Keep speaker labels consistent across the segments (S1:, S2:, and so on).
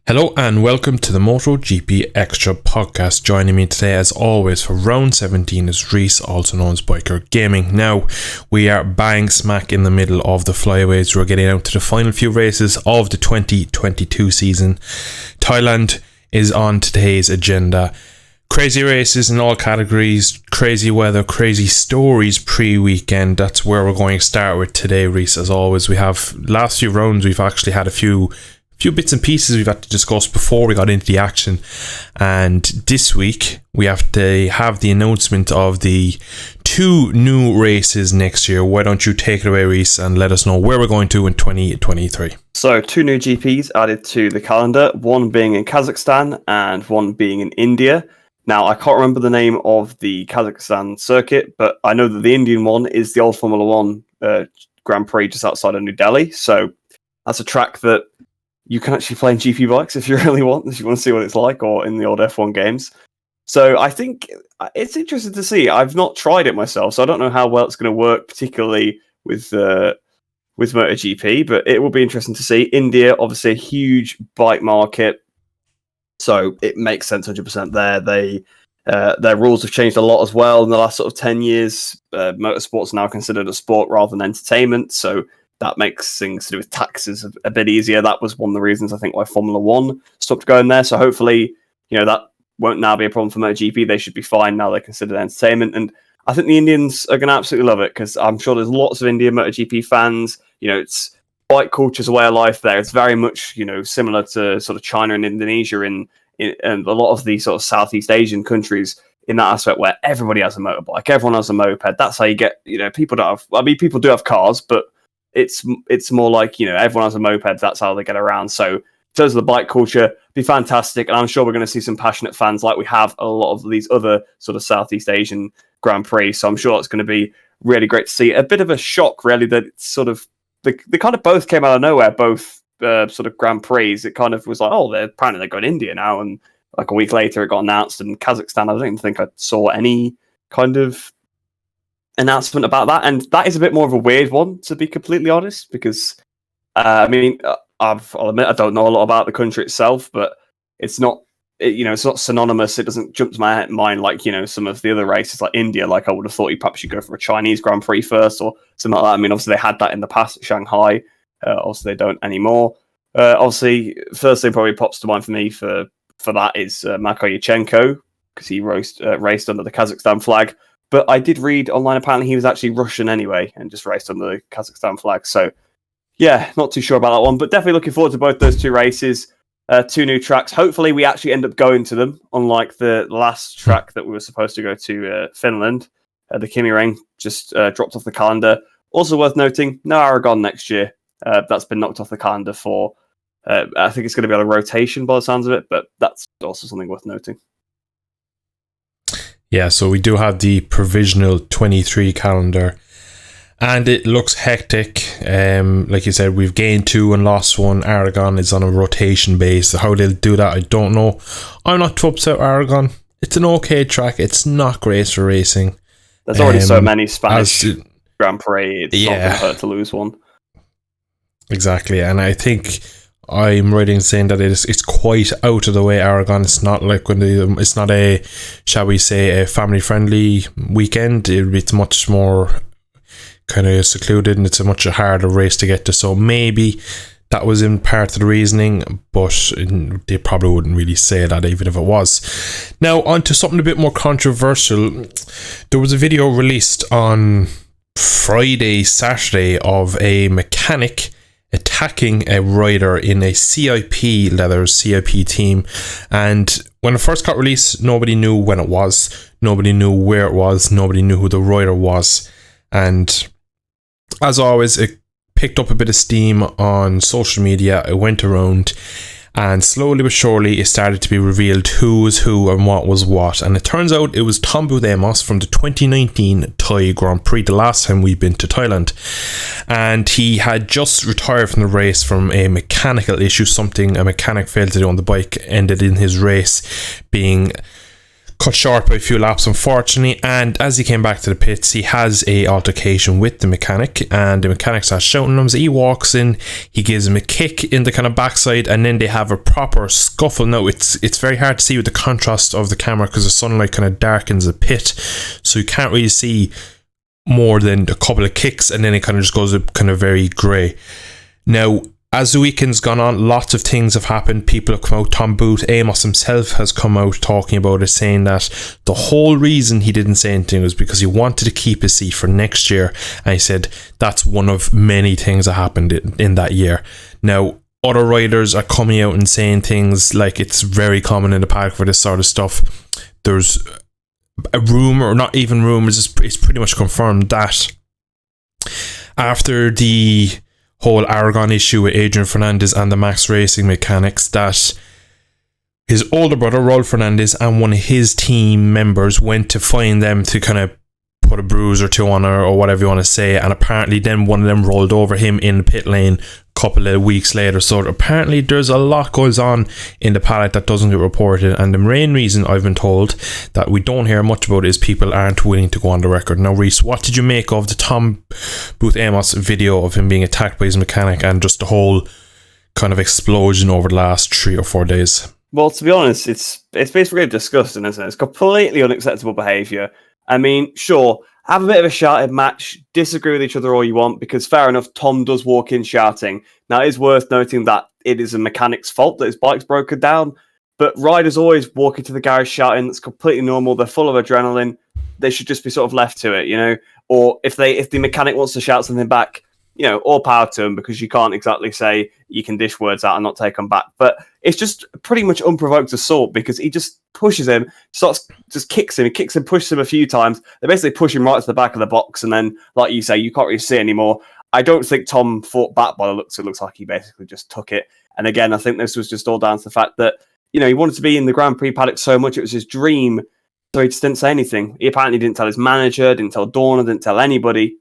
S1: Hello and welcome to the Motogp Xtra podcast. Joining me today as always for round 17 is Rhys, also known as Biker Gaming. Now, we are bang smack in the middle of the flyaways. We're getting out to the final few races of the 2022 season. Thailand is on today's agenda. Crazy races in all categories, crazy weather, crazy stories pre-weekend. That's where we're going to start with today, Rhys. As always, we have last few rounds, we've actually had a few bits and pieces we've had to discuss before we got into the action, and this week we have to have the announcement of the two new races next year. Why don't you take it away, Rhys, and let us know where we're going to in 2023.
S2: So, two new GPs added to the calendar, one being in Kazakhstan and one being in India. Now, I can't remember the name of the Kazakhstan circuit, but I know that the Indian one is the old Formula One Grand Prix just outside of New Delhi. So that's a track that you can actually play in GP bikes if you really want, if you want to see what it's like, or in the old F1 games. So I think it's interesting to see. I've not tried it myself, so I don't know how well it's going to work, particularly with MotoGP, but it will be interesting to see. India, obviously a huge bike market, so it makes sense 100% there. Their rules have changed a lot as well in the last sort of 10 years. Motorsport's now considered a sport rather than entertainment, so that makes things to do with taxes a bit easier. That was one of the reasons I think why Formula One stopped going there. So hopefully, that won't now be a problem for MotoGP. They should be fine now. They're considered entertainment. And I think the Indians are going to absolutely love it because I'm sure there's lots of Indian MotoGP fans. It's bike culture's a way of life there. It's very much, similar to sort of China and Indonesia and a lot of the sort of Southeast Asian countries in that aspect where everybody has a motorbike. Everyone has a moped. That's how you get, people do have cars, but it's more like, everyone has a moped, that's how they get around. So in terms of the bike culture, be fantastic, and I'm sure we're going to see some passionate fans like we have a lot of these other sort of Southeast Asian Grand Prix. So I'm sure it's going to be really great to see. A bit of a shock, really, that it's sort of they kind of both came out of nowhere, both sort of Grand Prix. It kind of was like, apparently they're going to India now, and like a week later it got announced. And Kazakhstan, I don't even think I saw any kind of announcement about that, and that is a bit more of a weird one, to be completely honest, because I'll admit I don't know a lot about the country itself, but it's not it's not synonymous. It doesn't jump to my mind like some of the other races like India. Like I would have thought you perhaps should go for a Chinese Grand Prix first or something like that. I mean, obviously they had that in the past at Shanghai. Obviously they don't anymore. Obviously, first thing probably pops to mind for me for that is Mako Yurchenko, because he raced under the Kazakhstan flag. But I did read online, apparently he was actually Russian anyway, and just raced under the Kazakhstan flag. So, yeah, not too sure about that one. But definitely looking forward to both those two races. Two new tracks. Hopefully we actually end up going to them, unlike the last track that we were supposed to go to Finland. The Kimi just dropped off the calendar. Also worth noting, no Aragon next year. That's been knocked off the calendar for, I think it's going to be on a rotation by the sounds of it, but that's also something worth noting.
S1: Yeah, so we do have the provisional 23 calendar, and it looks hectic. Like you said, we've gained 2 and lost 1. Aragon is on a rotation base. How they'll do that, I don't know. I'm not too upset with Aragon. It's an okay track. It's not great for racing.
S2: There's already so many Spanish Grand Prix. It's not going to hurt to lose one.
S1: Exactly, and I think I'm right in saying that it's quite out of the way Aragon. It's not like it's not a, shall we say, a family friendly weekend. It's much more kind of secluded, and it's a much harder race to get to. So maybe that was in part of the reasoning, but they probably wouldn't really say that even if it was. Now on to something a bit more controversial. There was a video released on Saturday of a mechanic attacking a rider in a CIP team, and when it first got released, nobody knew when it was, nobody knew where it was, nobody knew who the rider was, and as always it picked up a bit of steam on social media. It went around, and slowly but surely it started to be revealed who was who and what was what, and it turns out it was Tom Budemos from the 2019 Thai Grand Prix, the last time we've been to Thailand, and he had just retired from the race from a mechanical issue. A mechanic failed to do on the bike ended in his race being cut short by a few laps, unfortunately. And as he came back to the pits, he has a altercation with the mechanic, and the mechanic starts shouting at him. So he walks in, he gives him a kick in the kind of backside, and then they have a proper scuffle. Now it's very hard to see with the contrast of the camera because the sunlight kind of darkens the pit, so you can't really see more than a couple of kicks, and then it kind of just goes kind of very grey. Now, as the weekend's gone on, lots of things have happened. People have come out. Tom Booth, Amos himself, has come out talking about it, saying that the whole reason he didn't say anything was because he wanted to keep his seat for next year. And he said that's one of many things that happened in that year. Now, other riders are coming out and saying things like it's very common in the paddock for this sort of stuff. There's a rumour, or not even rumours, it's pretty much confirmed that after the whole Aragon issue with Adrian Fernandez and the Max Racing mechanics, that his older brother Raul Fernandez and one of his team members went to find them to kind of put a bruise or two on her, or whatever you want to say, and apparently then one of them rolled over him in the pit lane a couple of weeks later. So apparently there's a lot goes on in the paddock that doesn't get reported, and the main reason I've been told that we don't hear much about it is people aren't willing to go on the record. Now, Rhys, what did you make of the Tom Booth Amos video of him being attacked by his mechanic and just the whole kind of explosion over the last 3 or 4 days?
S2: Well, to be honest, it's basically disgusting, isn't it? It's completely unacceptable behaviour. I mean, sure, have a bit of a shouted match, disagree with each other all you want, because fair enough, Tom does walk in shouting. Now, it is worth noting that it is a mechanic's fault that his bike's broken down, but riders always walk into the garage shouting. That's completely normal. They're full of adrenaline. They should just be sort of left to it, you know? Or if the mechanic wants to shout something back, you know, all power to him, because you can't exactly say you can dish words out and not take them back. But it's just pretty much unprovoked assault, because he just pushes him, just kicks him, pushes him a few times. They basically push him right to the back of the box, and then, like you say, you can't really see anymore. I don't think Tom fought back by the looks. It looks like he basically just took it. And again, I think this was just all down to the fact that, you know, he wanted to be in the Grand Prix paddock so much, it was his dream, so he just didn't say anything. He apparently didn't tell his manager, didn't tell Dorna, didn't tell anybody.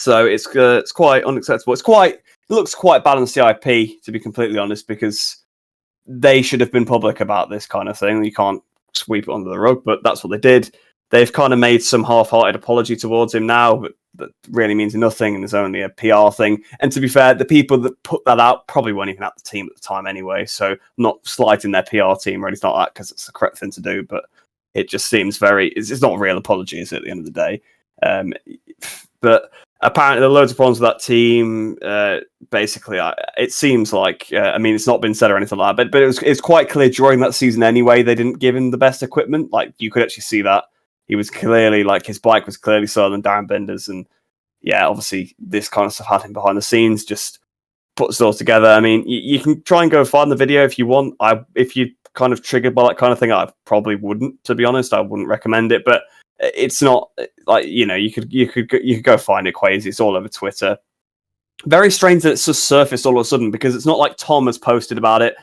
S2: So it's quite unacceptable. It looks quite bad on CIP, to be completely honest, because they should have been public about this kind of thing. You can't sweep it under the rug, but that's what they did. They've kind of made some half-hearted apology towards him now, but that really means nothing, and it's only a PR thing. And to be fair, the people that put that out probably weren't even at the team at the time anyway, so I'm not slighting their PR team or anything like that, because it's the correct thing to do, but it just seems it's not a real apology, is it, at the end of the day? But apparently there are loads of problems with that team. Basically, it seems like, I mean, it's not been said or anything like that, but it's quite clear during that season anyway, they didn't give him the best equipment. Like, you could actually see that. He was clearly, like, his bike was clearly slower than Darren Bender's, and yeah, obviously this kind of stuff happened behind the scenes, just puts it all together. I mean, you can try and go find the video if you want. If you're kind of triggered by that kind of thing, I probably wouldn't, to be honest. I wouldn't recommend it, but it's not like, you know, you could go find it, Quasi. It's all over Twitter. Very strange that it's just surfaced all of a sudden, because it's not like Tom has posted about it.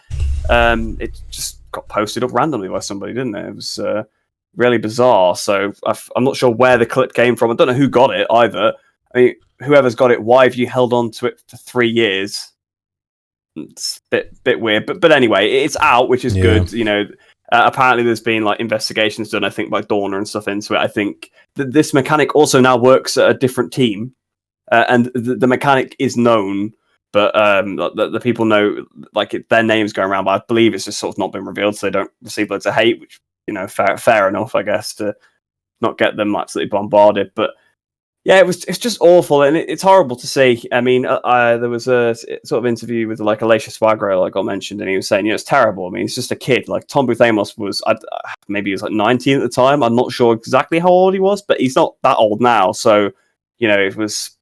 S2: It just got posted up randomly by somebody, didn't it? It was really bizarre. So I'm not sure where the clip came from. I don't know who got it either. I mean, whoever's got it, why have you held on to it for 3 years? It's a bit weird, but anyway, it's out, which is good. You know, apparently there's been like investigations done, I think, by Dorna and stuff into it. I think that this mechanic also now works at a different team, and the mechanic is known, but the people know, like, their names going around, but I believe it's just sort of not been revealed, so they don't receive loads of hate, which, you know, fair enough, I guess, to not get them absolutely bombarded. But yeah, it's just awful, and it's horrible to see. I mean, there was a sort of interview with like Alicia Swagro, like got mentioned, and he was saying, you know, it's terrible. I mean, he's just a kid. Like, Tom Booth Amos was, maybe he was like 19 at the time. I'm not sure exactly how old he was, but he's not that old now. So, you know, it was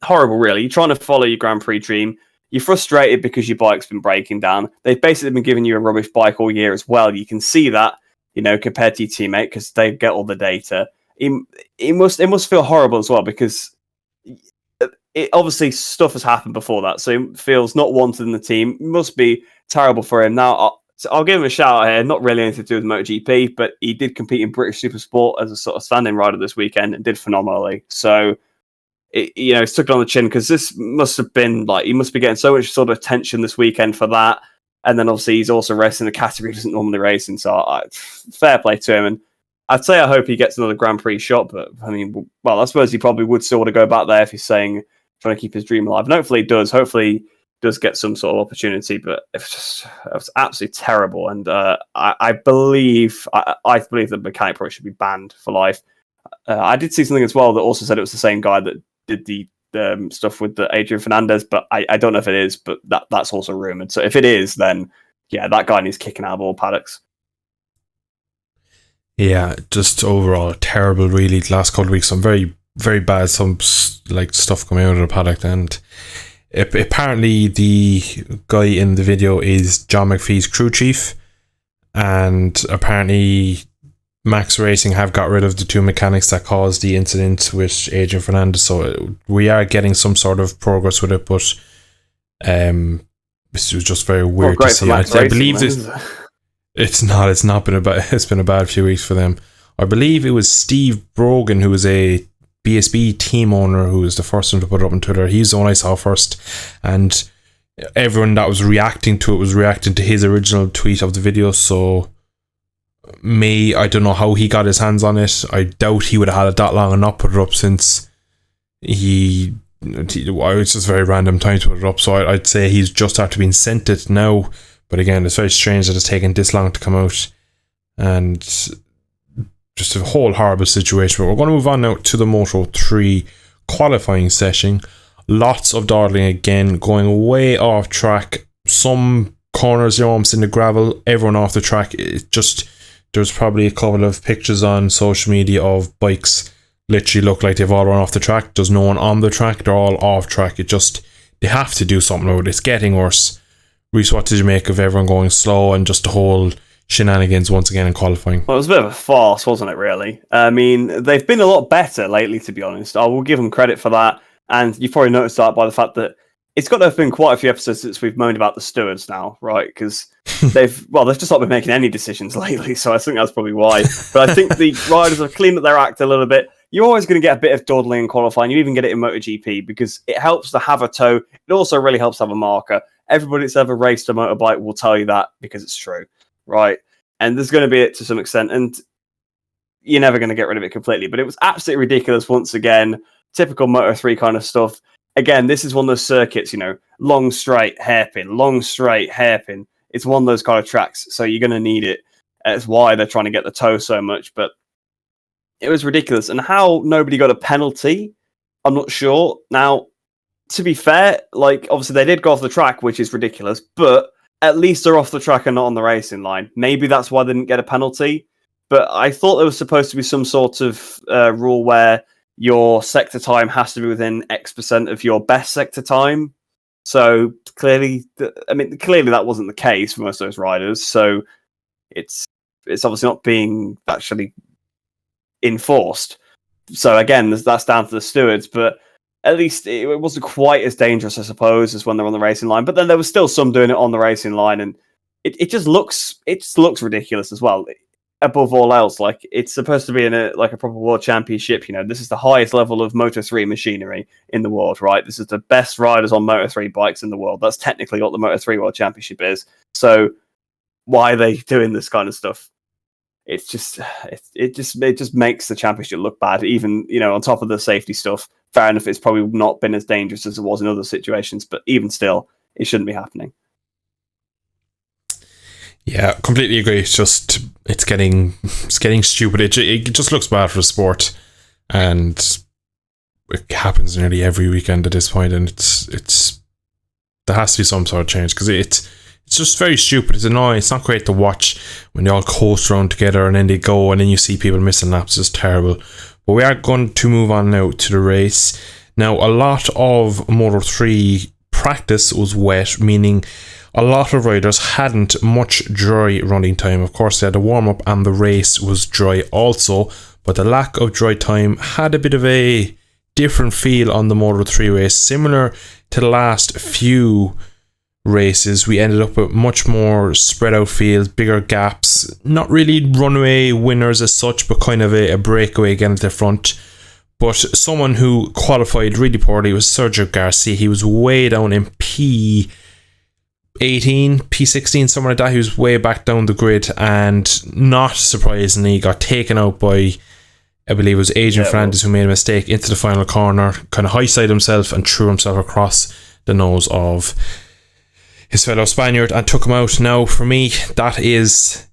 S2: horrible, really. You're trying to follow your Grand Prix dream. You're frustrated because your bike's been breaking down. They've basically been giving you a rubbish bike all year as well. You can see that, you know, compared to your teammate, because they get all the data. It must feel horrible as well, because it obviously stuff has happened before that, so he feels not wanted in the team. It must be terrible for him. Now, I'll give him a shout out here. Not really anything to do with MotoGP, but he did compete in British Supersport as a sort of standing rider this weekend and did phenomenally. So, you know, it's took it on the chin, because this must have been like, he must be getting so much sort of attention this weekend for that. And then obviously he's also racing a category he doesn't normally race in. So fair play to him. And I'd say I hope he gets another Grand Prix shot. But I mean, well, I suppose he probably would still want to go back there if he's trying to keep his dream alive. And hopefully he does. Hopefully he does get some sort of opportunity. But it was absolutely terrible. And I believe the mechanic probably should be banned for life. I did see something as well that also said it was the same guy that did the stuff with the Adrian Fernandez, but I don't know if it is, but that's also rumored. So if it is, then yeah, that guy needs kicking out of all paddocks.
S1: Yeah, just overall terrible. Really, the last couple of weeks, some very, very bad. Some like stuff coming out of the paddock, and apparently the guy in the video is John McPhee's crew chief, and apparently Max Racing have got rid of the two mechanics that caused the incident with Adrian Fernandez, so we are getting some sort of progress with it, but this was just very weird to see. I believe it's been a bad few weeks for them. I believe it was Steve Brogan, who was a BSB team owner, who was the first one to put it up on Twitter. He's the one I saw first, and everyone that was reacting to it was reacting to his original tweet of the video, so I don't know how he got his hands on it. I doubt he would have had it that long and not put it up, since it's just very random time to put it up, so I'd say he's just after being sent it now. But again, it's very strange that it's taken this long to come out, and just a whole horrible situation. But we're going to move on now to the Moto 3 qualifying session. Lots of dawdling again, going way off track. Some corners, almost in the gravel, everyone off the track. There's probably a couple of pictures on social media of bikes literally look like they've all run off the track. There's no one on the track, they're all off track. They have to do something about it. It's getting worse. Rhys, what did you make of everyone going slow and just the whole shenanigans once again in qualifying?
S2: Well, it was a bit of a farce, wasn't it, really? I mean, they've been a lot better lately, to be honest. I will give them credit for that. And you've probably noticed that by the fact that it's got to have been quite a few episodes since we've moaned about the stewards now, right? Because they've just not been making any decisions lately, so I think that's probably why. But I think the riders have cleaned up their act a little bit. You're always going to get a bit of dawdling in qualifying. You even get it in MotoGP because it helps to have a toe. It also really helps to have a marker. Everybody that's ever raced a motorbike will tell you that because it's true, right? And there's going to be it to some extent, and you're never going to get rid of it completely. But it was absolutely ridiculous once again. Typical Moto3 kind of stuff. Again, this is one of those circuits, long straight hairpin, long straight hairpin. It's one of those kind of tracks, so you're going to need it. That's why they're trying to get the toe so much, but it was ridiculous. And how nobody got a penalty, I'm not sure. Now, to be fair, obviously they did go off the track, which is ridiculous, but at least they're off the track and not on the racing line. Maybe that's why they didn't get a penalty, but I thought there was supposed to be some sort of rule where your sector time has to be within X% of your best sector time. So clearly that wasn't the case for most of those riders. So it's obviously not being actually enforced. So again, that's down to the stewards, but at least it wasn't quite as dangerous, I suppose, as when they're on the racing line. But then there was still some doing it on the racing line, and it just looks ridiculous as well. Above all else, it's supposed to be in a proper world championship. This is the highest level of Moto3 machinery in the world, right? This is the best riders on Moto3 bikes in the world. That's technically what the Moto3 World Championship is. So why are they doing this kind of stuff? It just makes the championship look bad. Even on top of the safety stuff, fair enough, it's probably not been as dangerous as it was in other situations, but even still, it shouldn't be happening.
S1: Yeah, completely agree. It's getting stupid. It just looks bad for the sport, and it happens nearly every weekend at this point. And it's there has to be some sort of change because it's just very stupid. It's annoying. It's not great to watch when they all coast around together and then they go and then you see people missing laps. It's terrible. But we are going to move on now to the race. Now, a lot of Moto3 practice was wet, meaning a lot of riders hadn't much dry running time. Of course, they had a warm-up and the race was dry also, but the lack of dry time had a bit of a different feel on the Moto3 race. Similar to the last few races, we ended up with much more spread out fields, bigger gaps, not really runaway winners as such, but kind of a breakaway again at the front. But someone who qualified really poorly was Sergio Garcia. He was way down in P18, P16, somewhere like that. He was way back down the grid, and not surprisingly got taken out by, I believe it was Adrian Fernandez, who made a mistake into the final corner, kind of high-sided himself and threw himself across the nose of his fellow Spaniard and took him out. Now, for me, that is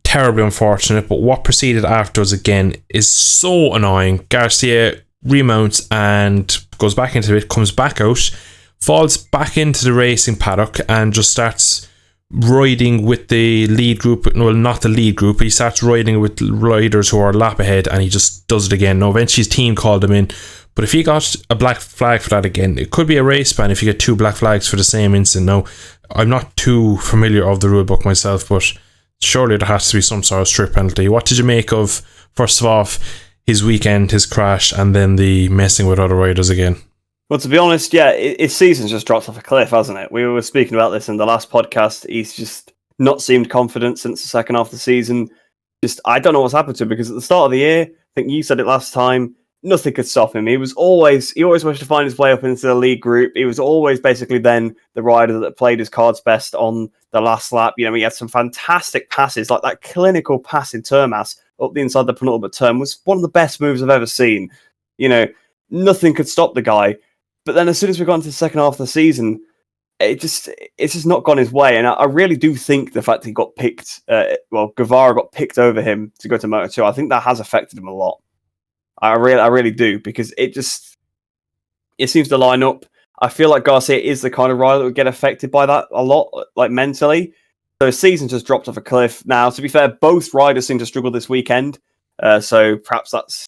S1: terribly unfortunate, but what proceeded afterwards again is so annoying. Garcia remounts and goes back into it, comes back out, falls back into the racing paddock and just starts riding with the lead group. Well, not the lead group, but he starts riding with riders who are a lap ahead, and he just does it again. Now, eventually his team called him in, but if he got a black flag for that again, it could be a race ban if you get 2 black flags for the same incident. Now, I'm not too familiar of the rule book myself, but surely there has to be some sort of strip penalty. What did you make of, first of all, his weekend, his crash, and then the messing with other riders again?
S2: Well, to be honest, yeah, his season's just dropped off a cliff, hasn't it? We were speaking about this in the last podcast. He's just not seemed confident since the second half of the season. I don't know what's happened to him, because at the start of the year, I think you said it last time, nothing could stop him. He always managed to find his way up into the lead group. He was always basically then the rider that played his cards best on the last lap. You know, he had some fantastic passes, like that clinical pass in Termas up the inside the penultimate turn was one of the best moves I've ever seen. You know, nothing could stop the guy. But then as soon as we got into the second half of the season, it's just not gone his way. And I really do think the fact he got picked, Guevara got picked over him to go to Moto2, I think that has affected him a lot. I really do, because it seems to line up. I feel like Garcia is the kind of rider that would get affected by that a lot, like mentally. So his season just dropped off a cliff. Now, to be fair, both riders seem to struggle this weekend. So perhaps that's,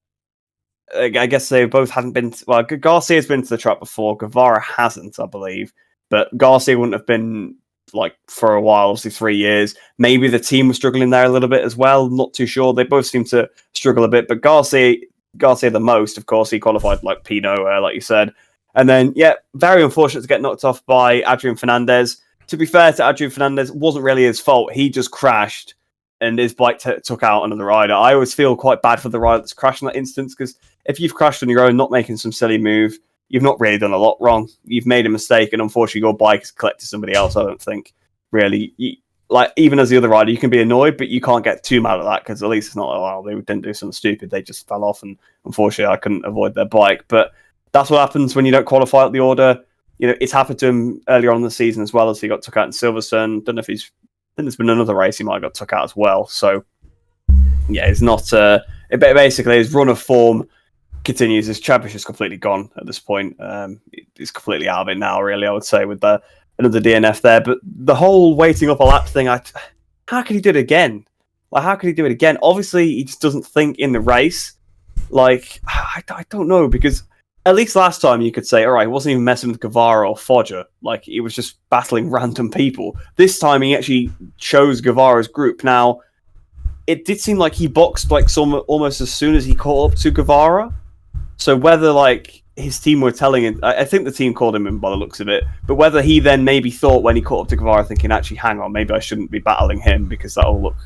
S2: I guess they both haven't been. Well, Garcia's been to the track before. Guevara hasn't, I believe. But Garcia wouldn't have been like for a while, obviously 3 years. Maybe the team was struggling there a little bit as well. Not too sure. They both seem to struggle a bit. But Garcia the most, of course. He qualified like Pinot, like you said. And then, yeah, very unfortunate to get knocked off by Adrian Fernandez. To be fair to Adrian Fernandez, it wasn't really his fault. He just crashed and his bike took out another rider. I always feel quite bad for the rider that's crashed in that instance, because if you've crashed on your own, not making some silly move, you've not really done a lot wrong. You've made a mistake, and unfortunately your bike has collected somebody else, I don't think. Really, even as the other rider, you can be annoyed, but you can't get too mad at that, because at least it's not like, well, they didn't do something stupid. They just fell off, and unfortunately I couldn't avoid their bike. But that's what happens when you don't qualify at the order. You know, it's happened to him earlier on in the season as well, as he got took out in Silverstone. Don't know if I think there's been another race he might have got took out as well. So, yeah, it's not... basically, his run of form continues. His championship is completely gone at this point. He's completely out of it now, really, I would say, with another DNF there. But the whole waiting up a lap thing, how could he do it again? Like, how could he do it again? Obviously, he just doesn't think in the race. Like, I don't know, because at least last time you could say, all right, he wasn't even messing with Guevara or Foggia. Like, he was just battling random people. This time, he actually chose Guevara's group. Now, it did seem like he boxed like almost as soon as he caught up to Guevara. So whether like his team were telling him, I think the team called him in by the looks of it, but whether he then maybe thought when he caught up to Guevara, thinking, actually, hang on, maybe I shouldn't be battling him because that'll look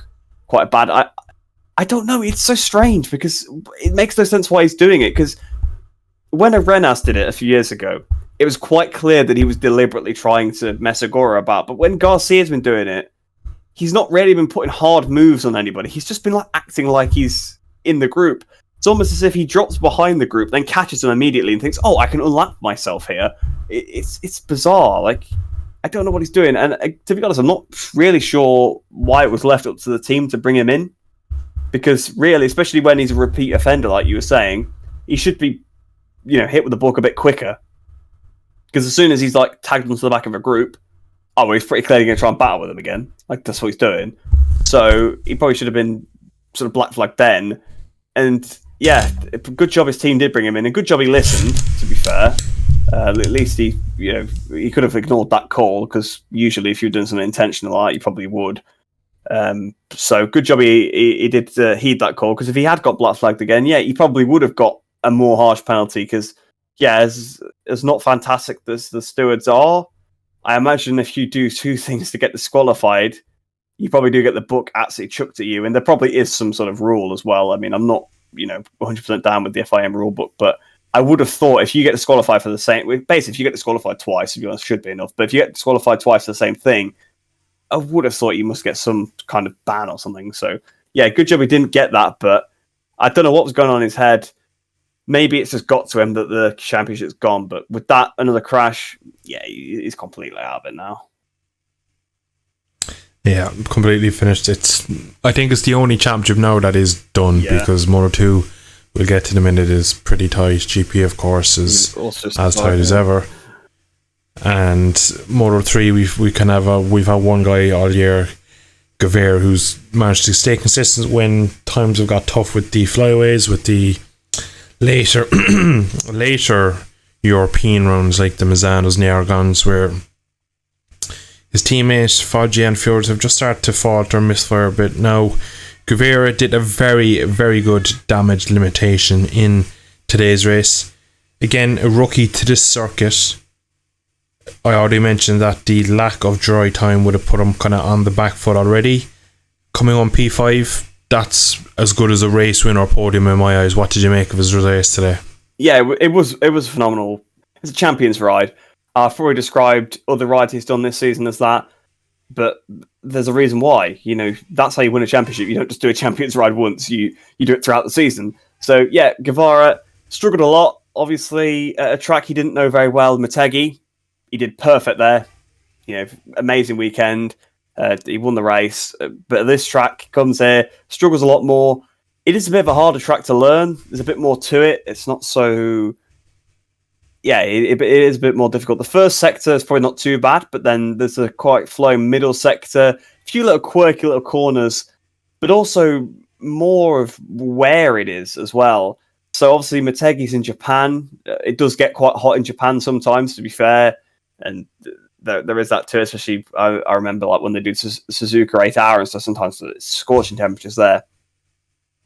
S2: quite bad. I don't know. It's so strange, because it makes no sense why he's doing it. Because when Arenas did it a few years ago, it was quite clear that he was deliberately trying to mess Agora about. But when Garcia's been doing it, he's not really been putting hard moves on anybody. He's just been like acting like he's in the group. It's almost as if he drops behind the group, then catches them immediately and thinks, oh, I can unlap myself here. It's bizarre. Like, I don't know what he's doing. And to be honest, I'm not really sure why it was left up to the team to bring him in. Because really, especially when he's a repeat offender, like you were saying, he should be, hit with the book a bit quicker. Because as soon as he's like tagged onto the back of a group, he's pretty clearly going to try and battle with him again. Like, that's what he's doing. So he probably should have been sort of black flagged then. And yeah, good job his team did bring him in, and good job he listened, to be fair. At least he could have ignored that call, because usually if you'd done something intentional like that, you probably would. So good job he did heed that call, because if he had got black flagged again, yeah, he probably would have got a more harsh penalty, because, yeah, as not fantastic as the stewards are, I imagine if you do 2 things to get disqualified, you probably do get the book absolutely chucked at you, and there probably is some sort of rule as well. I mean, I'm not 100% down with the FIM rule book, but I would have thought if you get disqualified for the same, basically if you get disqualified twice, to be honest, should be enough. But if you get disqualified twice for the same thing, I would have thought you must get some kind of ban or something. So yeah, good job he didn't get that. But I don't know what was going on in his head. Maybe it's just got to him that the championship's gone. But with that, another crash, yeah, he's completely out of it now.
S1: Yeah, completely finished. I think it's the only championship now that is done because Moto 2, we'll get to the minute, is pretty tight. GP, of course, is as tight as ever. And Moto 3, we've had one guy all year, Gavir, who's managed to stay consistent when times have got tough with the flyaways, with the later European runs like the Mizzanos and the Aragons, where his teammates Foggia and Fjords have just started to falter and misfire a bit. Now, Gavira did a very, very good damage limitation in today's race. Again, a rookie to this circuit. I already mentioned that the lack of dry time would have put him kind of on the back foot already. Coming on P5, that's as good as a race win or podium in my eyes. What did you make of his race today? Yeah,
S2: it was phenomenal. It's a champion's ride. I've already described other rides he's done this season as that, but there's a reason why. You know, that's how you win a championship. You don't just do a champion's ride once. You do it throughout the season. So yeah, Guevara struggled a lot. Obviously, at a track he didn't know very well, Motogp. He did perfect there. You know, amazing weekend. He won the race. But this track comes here, struggles a lot more. It is a bit of a harder track to learn. There's a bit more to it. It's not so... Yeah, it is a bit more difficult. The first sector is probably not too bad, but then there's a quite flowing middle sector, a few little quirky little corners, but also more of where it is as well. So obviously Motegi's in Japan. It does get quite hot in Japan sometimes, to be fair, and there is that too. Especially I remember like when they do Suzuka 8 hour and stuff. Sometimes it's scorching temperatures there.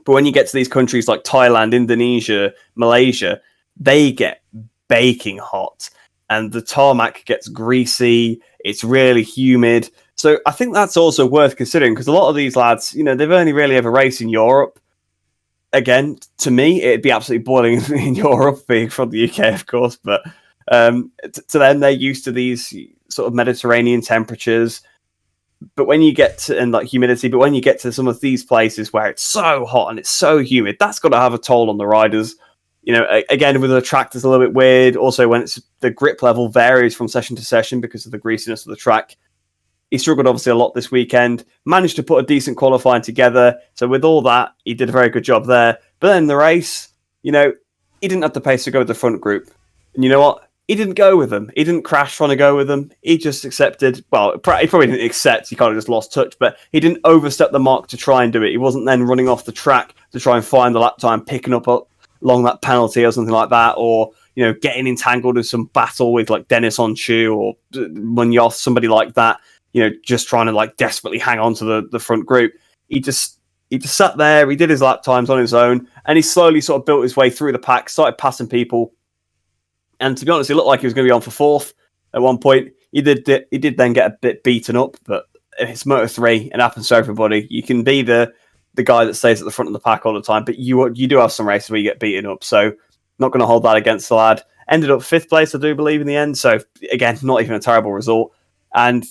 S2: But when you get to these countries like Thailand, Indonesia, Malaysia, they get baking hot and the tarmac gets greasy. It's really humid. So I think that's also worth considering because a lot of these lads, you know, they've only really ever raced in Europe. Again, to me, it'd be absolutely boiling in Europe, being from the UK, of course. But to them, they're used to these sort of Mediterranean temperatures. But when you get to, and like humidity, but when you get to some of these places where it's so hot and it's so humid, that's got to have a toll on the riders. You know, again, with the track, it's a little bit weird. Also, when it's the grip level varies from session to session because of the greasiness of the track. He struggled obviously a lot this weekend. Managed to put a decent qualifying together. So with all that, he did a very good job there. But then the race, you know, he didn't have the pace to go with the front group. And you know what? He didn't go with them. He didn't crash trying to go with them. He just accepted. Well, he probably didn't accept. He kind of just lost touch. But he didn't overstep the mark to try and do it. He wasn't then running off the track to try and find the lap time, picking up along that penalty or something like that, or you know, getting entangled in some battle with like Dennis on Chu or Munoz, somebody like that. You know, just trying to like desperately hang on to the front group. He just sat there. He did his lap times on his own, and he slowly sort of built his way through the pack, started passing people. And to be honest, he looked like he was going to be on for fourth at one point. He did then get a bit beaten up, but it's Moto3. It happens to everybody. You can be the guy that stays at the front of the pack all the time, but you do have some races where you get beaten up. So not going to hold that against the lad. Ended up 5th place, I do believe, in the end. So again, not even a terrible result. And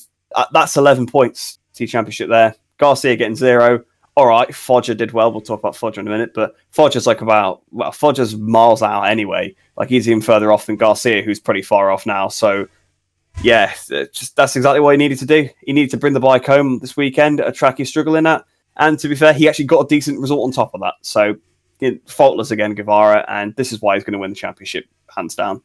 S2: that's 11 points to your championship there. Garcia getting 0. All right, Foggia did well. We'll talk about Foggia in a minute. But Foggia's Foggia's miles out anyway. Like he's even further off than Garcia, who's pretty far off now. So yeah, that's exactly what he needed to do. He needed to bring the bike home this weekend at a track he's struggling at. And to be fair, he actually got a decent result on top of that. So faultless again, Guevara. And this is why he's going to win the championship, hands down.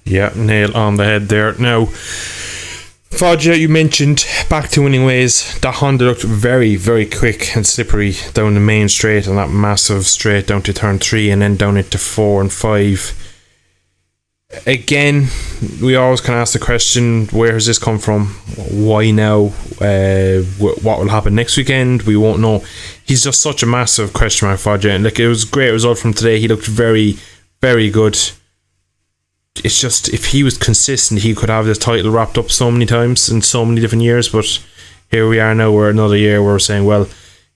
S1: Yeah, nail on the head there. Now, Foggia, you mentioned back to winning ways. That Honda looked very, very quick and slippery down the main straight on that massive straight down to turn 3 and then down into 4 and 5. Again, we always kind of ask the question, where has this come from? Why now? What will happen next weekend? We won't know. He's just such a massive question mark, Foggia. And like, it was a great result from today. He looked very, very good. It's just, if he was consistent, he could have this title wrapped up so many times in so many different years. But here we are now, we're another year where we're saying, well,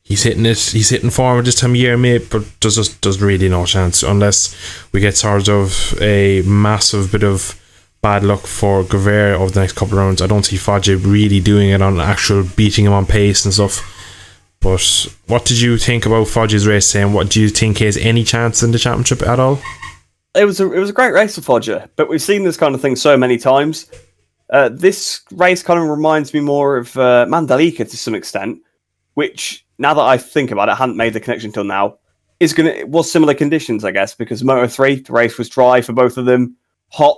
S1: he's hitting form at this time of year, mate, but there's really no chance unless we get sort of a massive bit of bad luck for Guevara over the next couple of rounds. I don't see Fodje really doing it on actual beating him on pace and stuff. But what did you think about Fodge's race, and what do you think he has any chance in the championship at all?
S2: It was a great race for Fodge, but we've seen this kind of thing so many times. This race kind of reminds me more of Mandalika to some extent, which, now that I think about it, I hadn't made the connection till now, was similar conditions, I guess, because Moto3, the race was dry for both of them, hot,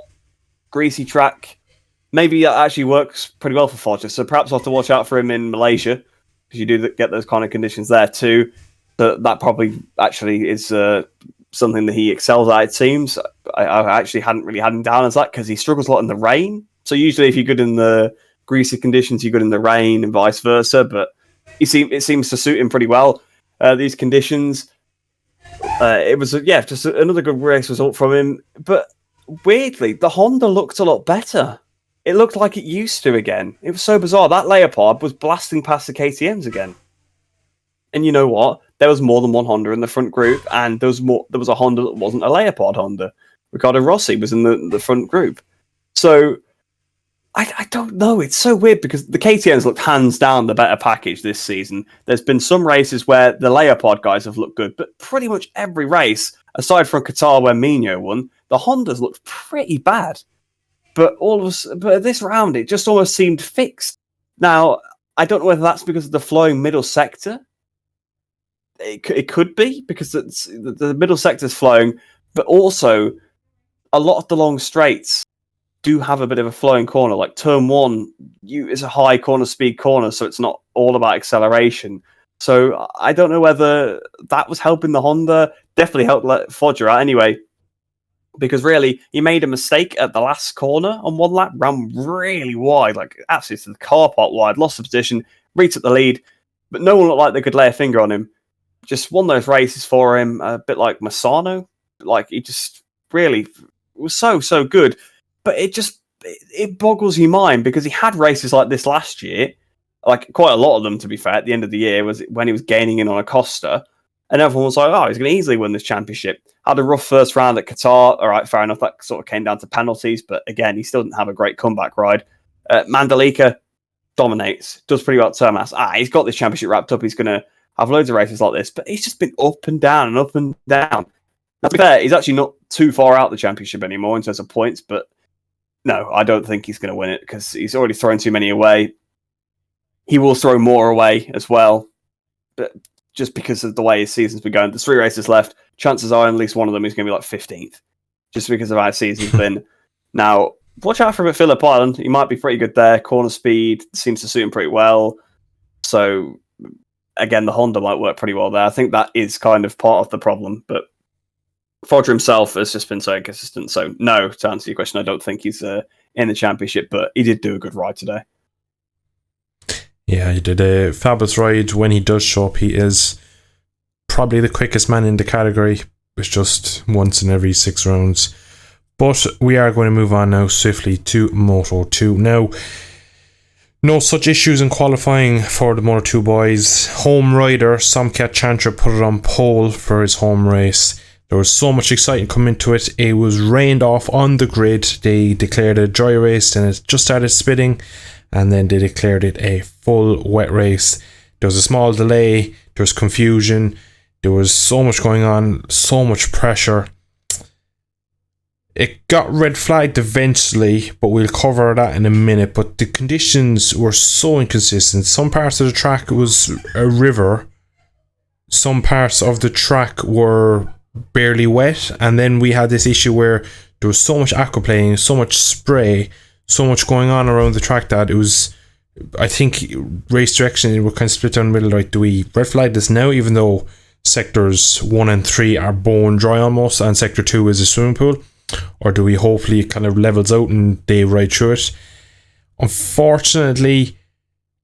S2: greasy track. Maybe that actually works pretty well for Fodge, so perhaps I'll have to watch out for him in Malaysia, because you do get those kind of conditions there too. That probably actually is something that he excels at, it seems. I actually hadn't really had him down as that, because he struggles a lot in the rain. So usually if you're good in the greasy conditions, you're good in the rain and vice versa. But it seems to suit him pretty well, these conditions. It was, just another good race result from him. But weirdly, the Honda looked a lot better. It looked like it used to again. It was so bizarre. That Leopard was blasting past the KTMs again. And you know what? There was more than one Honda in the front group, and there was a Honda that wasn't a Leopard Honda. Ricardo Rossi was in the front group. So I don't know. It's so weird because the KTMs looked hands down the better package this season. There's been some races where the Leopard guys have looked good, but pretty much every race, aside from Qatar where Mino won, the Hondas looked pretty bad. But this round, it just almost seemed fixed. Now, I don't know whether that's because of the flowing middle sector. It could be, because the middle sector is flowing, but also a lot of the long straights do have a bit of a flowing corner. Like turn 1 is a high corner speed corner, so it's not all about acceleration. So I don't know whether that was helping the Honda. Definitely helped Fodge out anyway. Because really, he made a mistake at the last corner on one lap, ran really wide, like absolutely to the car park wide, lost the position, retook the lead, but no one looked like they could lay a finger on him. Just won those races for him, a bit like Massano. Like, he just really was so good. But it boggles your mind, because he had races like this last year, like quite a lot of them, to be fair, at the end of the year, was when he was gaining in on Acosta. And everyone was like, oh, he's going to easily win this championship. Had a rough first round at Qatar. All right, fair enough. That sort of came down to penalties. But again, he still didn't have a great comeback ride. Mandalika dominates. Does pretty well at Termas. He's got this championship wrapped up. He's going to have loads of races like this. But he's just been up and down and up and down. Now, to be fair, he's actually not too far out the championship anymore in terms of points. But no, I don't think he's going to win it, because he's already thrown too many away. He will throw more away as well. But just because of the way his season's been going. There's 3 races left. Chances are at least one of them is going to be like 15th, just because of how his season's been. Now, watch out for him at Phillip Island. He might be pretty good there. Corner speed seems to suit him pretty well. So, again, the Honda might work pretty well there. I think that is kind of part of the problem. But Fodge himself has just been so inconsistent. So, no, to answer your question, I don't think he's in the championship, but he did do a good ride today.
S1: Yeah, he did a fabulous ride. When he does show up, he is probably the quickest man in the category. It's just once in every 6 rounds. But we are going to move on now swiftly to Moto2. Now, no such issues in qualifying for the Moto2 boys. Home rider Somkat Chantra put it on pole for his home race. There was so much excitement coming into it. It was rained off on the grid. They declared a dry race, and it just started spitting. And then they declared it a full wet race. There was a small delay. There was confusion. There was so much going on. So much pressure. It got red flagged eventually, but we'll cover that in a minute. But the conditions were so inconsistent. Some parts of the track was a river. Some parts of the track were barely wet. And then we had this issue where there was so much aquaplaning, so much spray, so much going on around the track that it was, I think, race direction, it were kind of split down the middle. Like, do we red flag this now, even though sectors 1 and 3 are bone dry almost, and sector 2 is a swimming pool? Or do we hopefully it kind of levels out and they ride through it? Unfortunately,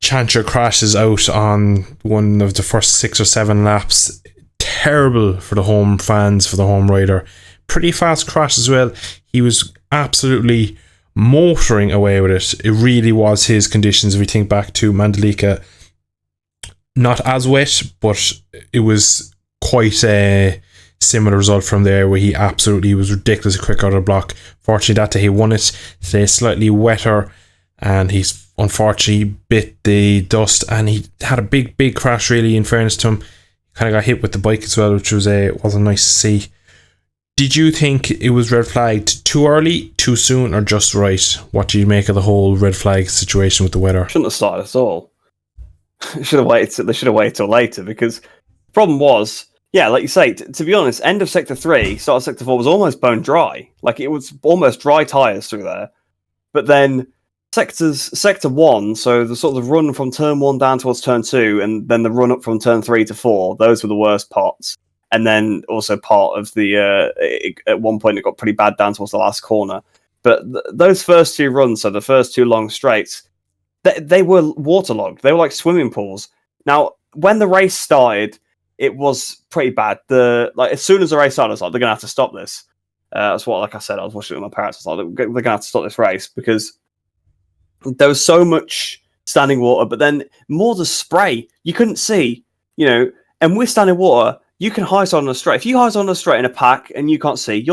S1: Chantra crashes out on one of the first 6 or 7 laps. Terrible for the home fans, for the home rider. Pretty fast crash as well. He was absolutely motoring away with it. It really was his conditions. If we think back to Mandalika not as wet, but it was quite a similar result from there, where he absolutely was ridiculously quick out of the block. Fortunately, that day he won it. Today, slightly wetter, and he's unfortunately bit the dust, and he had a big crash, really, in fairness to him. Kind of got hit with the bike as well, which wasn't nice to see. Did you think it was red flagged too early, too soon, or just right? What do you make of the whole red flag situation with the weather?
S2: Shouldn't have started at all. They should have waited till later, because the problem was, yeah, like you say, to be honest, end of Sector 3, start of Sector 4 was almost bone dry. Like, it was almost dry tyres through there. But then Sector 1, so the sort of run from Turn 1 down towards Turn 2, and then the run up from Turn 3 to 4, those were the worst parts. And then also part of at one point it got pretty bad down towards the last corner. But those first two runs, so the first two long straights, they were waterlogged. They were like swimming pools. Now, when the race started, it was pretty bad. As soon as the race started, I was like, they're going to have to stop this. That's what, like I said, I was watching it with my parents. I was like, they're going to have to stop this race, because there was so much standing water, but then more the spray. You couldn't see, and with standing water, you can high side on a straight. If you high side on a straight in a pack and you can't see,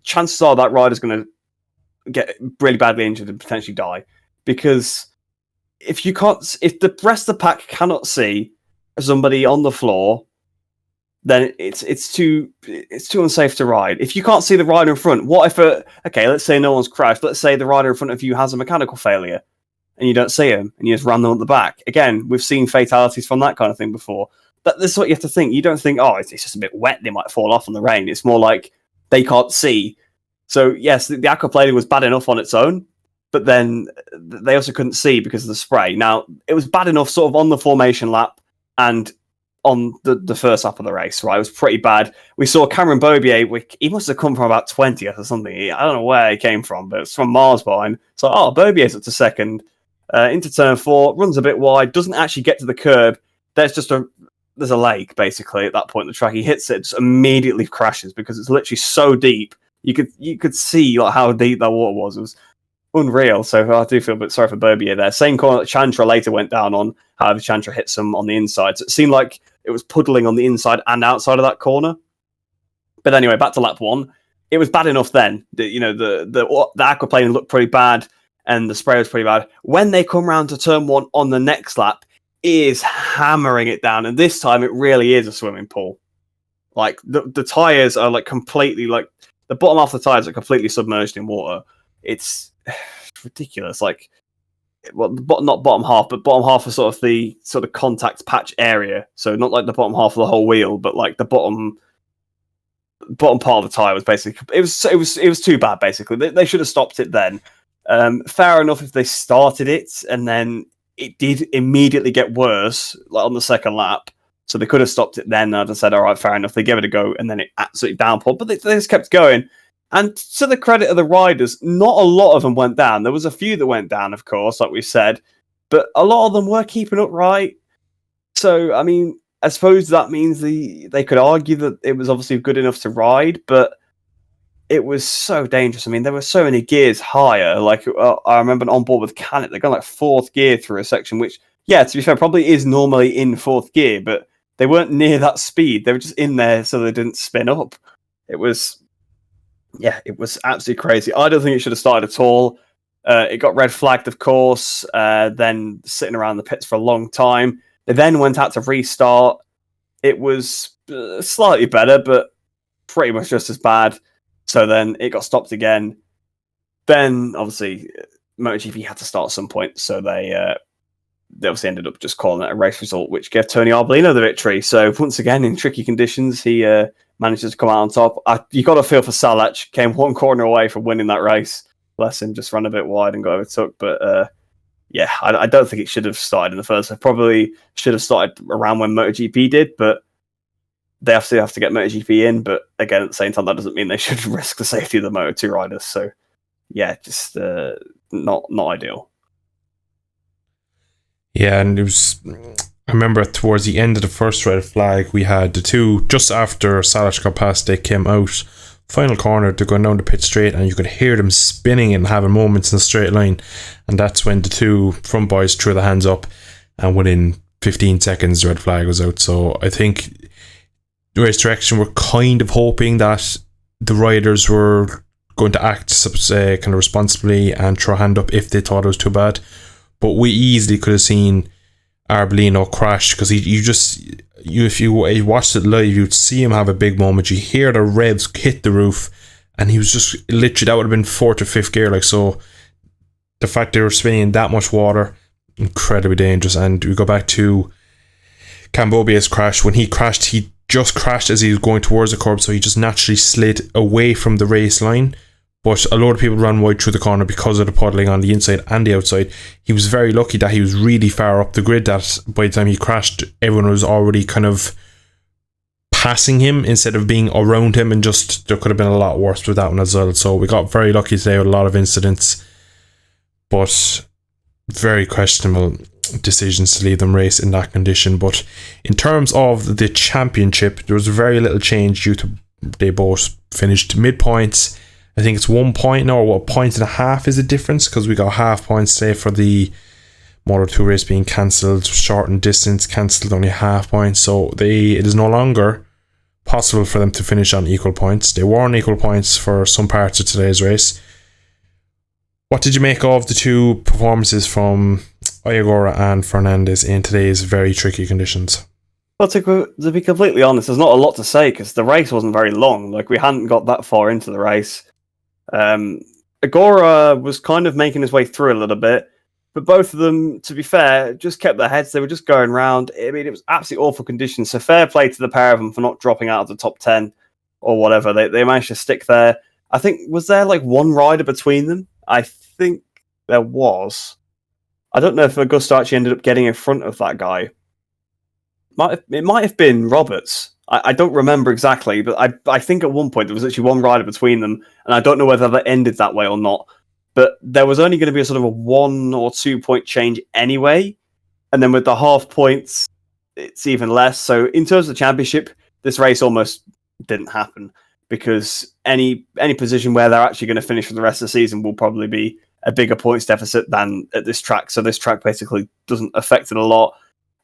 S2: chances are that rider's going to get really badly injured and potentially die. Because if the rest of the pack cannot see somebody on the floor, then it's too unsafe to ride. If you can't see the rider in front, what if let's say no one's crashed. Let's say the rider in front of you has a mechanical failure and you don't see him and you just ram them at the back. Again, we've seen fatalities from that kind of thing before. This is what you have to think. You don't think, it's just a bit wet, they might fall off in the rain. It's more like they can't see. So, yes, the aquaplaning was bad enough on its own, but then they also couldn't see because of the spray. Now, it was bad enough sort of on the formation lap and on the first lap of the race, right? It was pretty bad. We saw Cameron Bobier, he must have come from about 20th or something. I don't know where he came from, but it's from Mars behind. So, Bobier's up to second. Into turn 4, runs a bit wide, doesn't actually get to the curb. There's a lake, basically, at that point in the track. He hits it, just immediately crashes, because it's literally so deep. You could see how deep that water was. It was unreal. So I do feel a bit sorry for Bobier there. Same corner that Chantra later went down on. However, Chantra hit some on the inside. So it seemed like it was puddling on the inside and outside of that corner. But anyway, back to lap 1. It was bad enough then. The aquaplaning looked pretty bad, and the spray was pretty bad. When they come round to turn 1 on the next lap, is hammering it down, and this time it really is a swimming pool. Like the tires are like completely, like the bottom half of the tires are completely submerged in water. It's ridiculous. Like, well, not bottom half, but bottom half of sort of contact patch area. So not like the bottom half of the whole wheel, but like the bottom part of the tire was basically it was too bad. Basically, they should have stopped it then. Fair enough if they started it and then it did immediately get worse, like on the second lap. So they could have stopped it then. I'd have said, all right, fair enough. They gave it a go, and then it absolutely downpoured. But they just kept going. And to the credit of the riders, not a lot of them went down. There was a few that went down, of course, like we said. But a lot of them were keeping up right. So, I mean, I suppose that means they could argue that it was obviously good enough to ride, but it was so dangerous. I mean, there were so many gears higher. Like, I remember on board with Canet, they're going like 4th gear through a section, which, yeah, to be fair, probably is normally in 4th gear, but they weren't near that speed. They were just in there so they didn't spin up. It was absolutely crazy. I don't think it should have started at all. It got red flagged, of course, then sitting around the pits for a long time. They then went out to restart. It was slightly better, but pretty much just as bad. So then it got stopped again. Then, obviously, MotoGP had to start at some point, so they obviously ended up just calling it a race result, which gave Tony Arbolino the victory. So once again, in tricky conditions, he manages to come out on top. You got to feel for Salach. Came one corner away from winning that race. Bless him, just ran a bit wide and got overtook. But I don't think it should have started in the first. It probably should have started around when MotoGP did, but they have to get MotoGP in. But again, at the same time, that doesn't mean they should risk the safety of the Moto2 riders. So yeah, just not ideal. Yeah,
S1: and it was. I remember towards the end of the first red flag, we had the two just after Salach got past. They came out final corner, they're going down the pit straight, and you could hear them spinning and having moments in a straight line. And that's when the two front boys threw their hands up, and within 15 seconds, the red flag was out. So I think the race direction were kind of hoping that the riders were going to act kind of responsibly and throw a hand up if they thought it was too bad. But we easily could have seen Arbolino crash, because if you watched it live, you'd see him have a big moment. You hear the revs hit the roof, and he was just literally, that would have been 4th or 5th gear. Like, so the fact they were spinning in that much water, incredibly dangerous. And we go back to Cambobia's crash. When he crashed, he just crashed as he was going towards the curb, so he just naturally slid away from the race line. But a lot of people ran wide through the corner because of the puddling on the inside and the outside. He was very lucky that he was really far up the grid, that by the time he crashed, everyone was already kind of passing him instead of being around him, and just there could have been a lot worse with that one as well. So we got very lucky today with a lot of incidents, but very questionable decisions to leave them race in that condition. But in terms of the championship, there was very little change due to they both finished mid-points. I think it's 1 point now, or 1.5 is the difference, because we got half points today for the Moto2 race being cancelled, shortened distance cancelled, only half points. So it is no longer possible for them to finish on equal points. They were on equal points for some parts of today's race. What did you make of the two performances from Ayagora and Fernandez in today's very tricky conditions?
S2: Well, to be completely honest, there's not a lot to say because the race wasn't very long. Like, we hadn't got that far into the race. Agora was kind of making his way through a little bit, but both of them, to be fair, just kept their heads. They were just going round. I mean, it was absolutely awful conditions. So fair play to the pair of them for not dropping out of the top 10 or whatever. They managed to stick there. I think, was there like one rider between them? I think there was. I don't know if Augusto actually ended up getting in front of that guy. It might have been Roberts. I don't remember exactly, but I think at one point there was actually one rider between them, and I don't know whether that ended that way or not. But there was only going to be a sort of a 1 or 2 point change anyway, and then with the half points, it's even less. So in terms of the championship, this race almost didn't happen, because any position where they're actually going to finish for the rest of the season will probably be a bigger points deficit than at this track. So this track basically doesn't affect it a lot.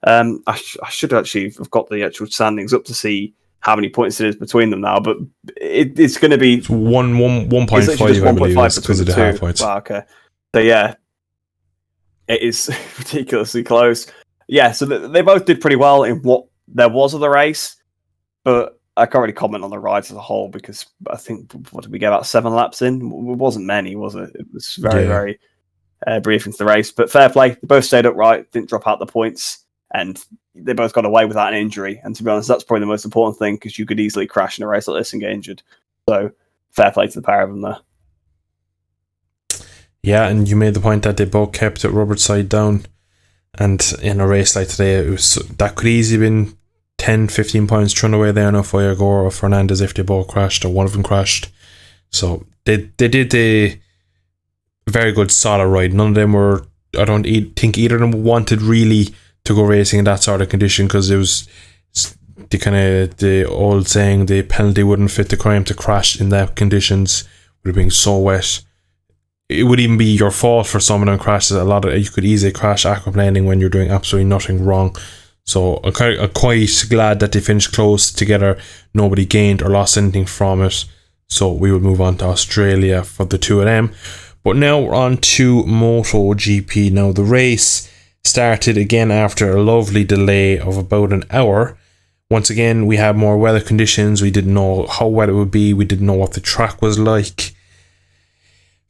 S2: I should actually have got the actual standings up to see how many points it is between them now, but it's going to be
S1: 1.5, I believe, because of the half points.
S2: Wow, okay. So yeah, it is ridiculously close. Yeah, so they both did pretty well in what there was of the race, but I can't really comment on the rides as a whole, because I think, what did we get, about 7 laps in? It wasn't many, was it? It was very brief into the race, but fair play. They both stayed upright, didn't drop out the points, and they both got away without an injury. And to be honest, that's probably the most important thing, because you could easily crash in a race like this and get injured. So fair play to the pair of them there.
S1: Yeah, and you made the point that they both kept it rubber side down. And in a race like today, that could easily have been 10, 15 points thrown away there now for Agora or Fernandez if they both crashed, or one of them crashed. So they did a very good solid ride. None of them were, I don't think either of them wanted really to go racing in that sort of condition, because it was the old saying, the penalty wouldn't fit the crime. To crash in that conditions would have been so wet. It would even be your fault for someone who crashes. You could easily crash aquaplaning when you're doing absolutely nothing wrong. So I'm quite glad that they finished close together. Nobody gained or lost anything from it. So we will move on to Australia for the two of them. But now we're on to Motogp. Now the race started again after a lovely delay of about an hour. Once again, we had more weather conditions. We didn't know how wet it would be. We didn't know what the track was like.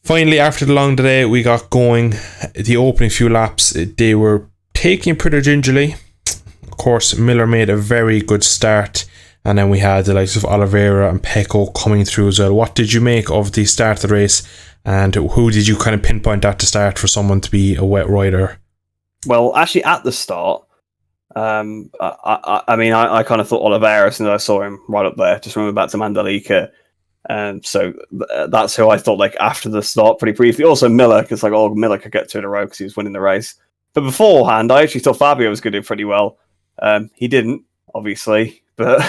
S1: Finally, after the long delay, we got going. The opening few laps, they were taking pretty gingerly. Of course, Miller made a very good start, and then we had the likes of Oliveira and Pecco coming through as well. What did you make of the start of the race, and who did you kind of pinpoint at the start for someone to be a wet rider?
S2: Well, actually, at the start, I kind of thought Oliveira, since I saw him right up there. Just remember back to Mandalika. So that's who I thought, like, after the start, pretty briefly. Also Miller, because Miller could get 2 in a row because he was winning the race. But beforehand, I actually thought Fabio was going to do pretty well. He didn't, obviously, but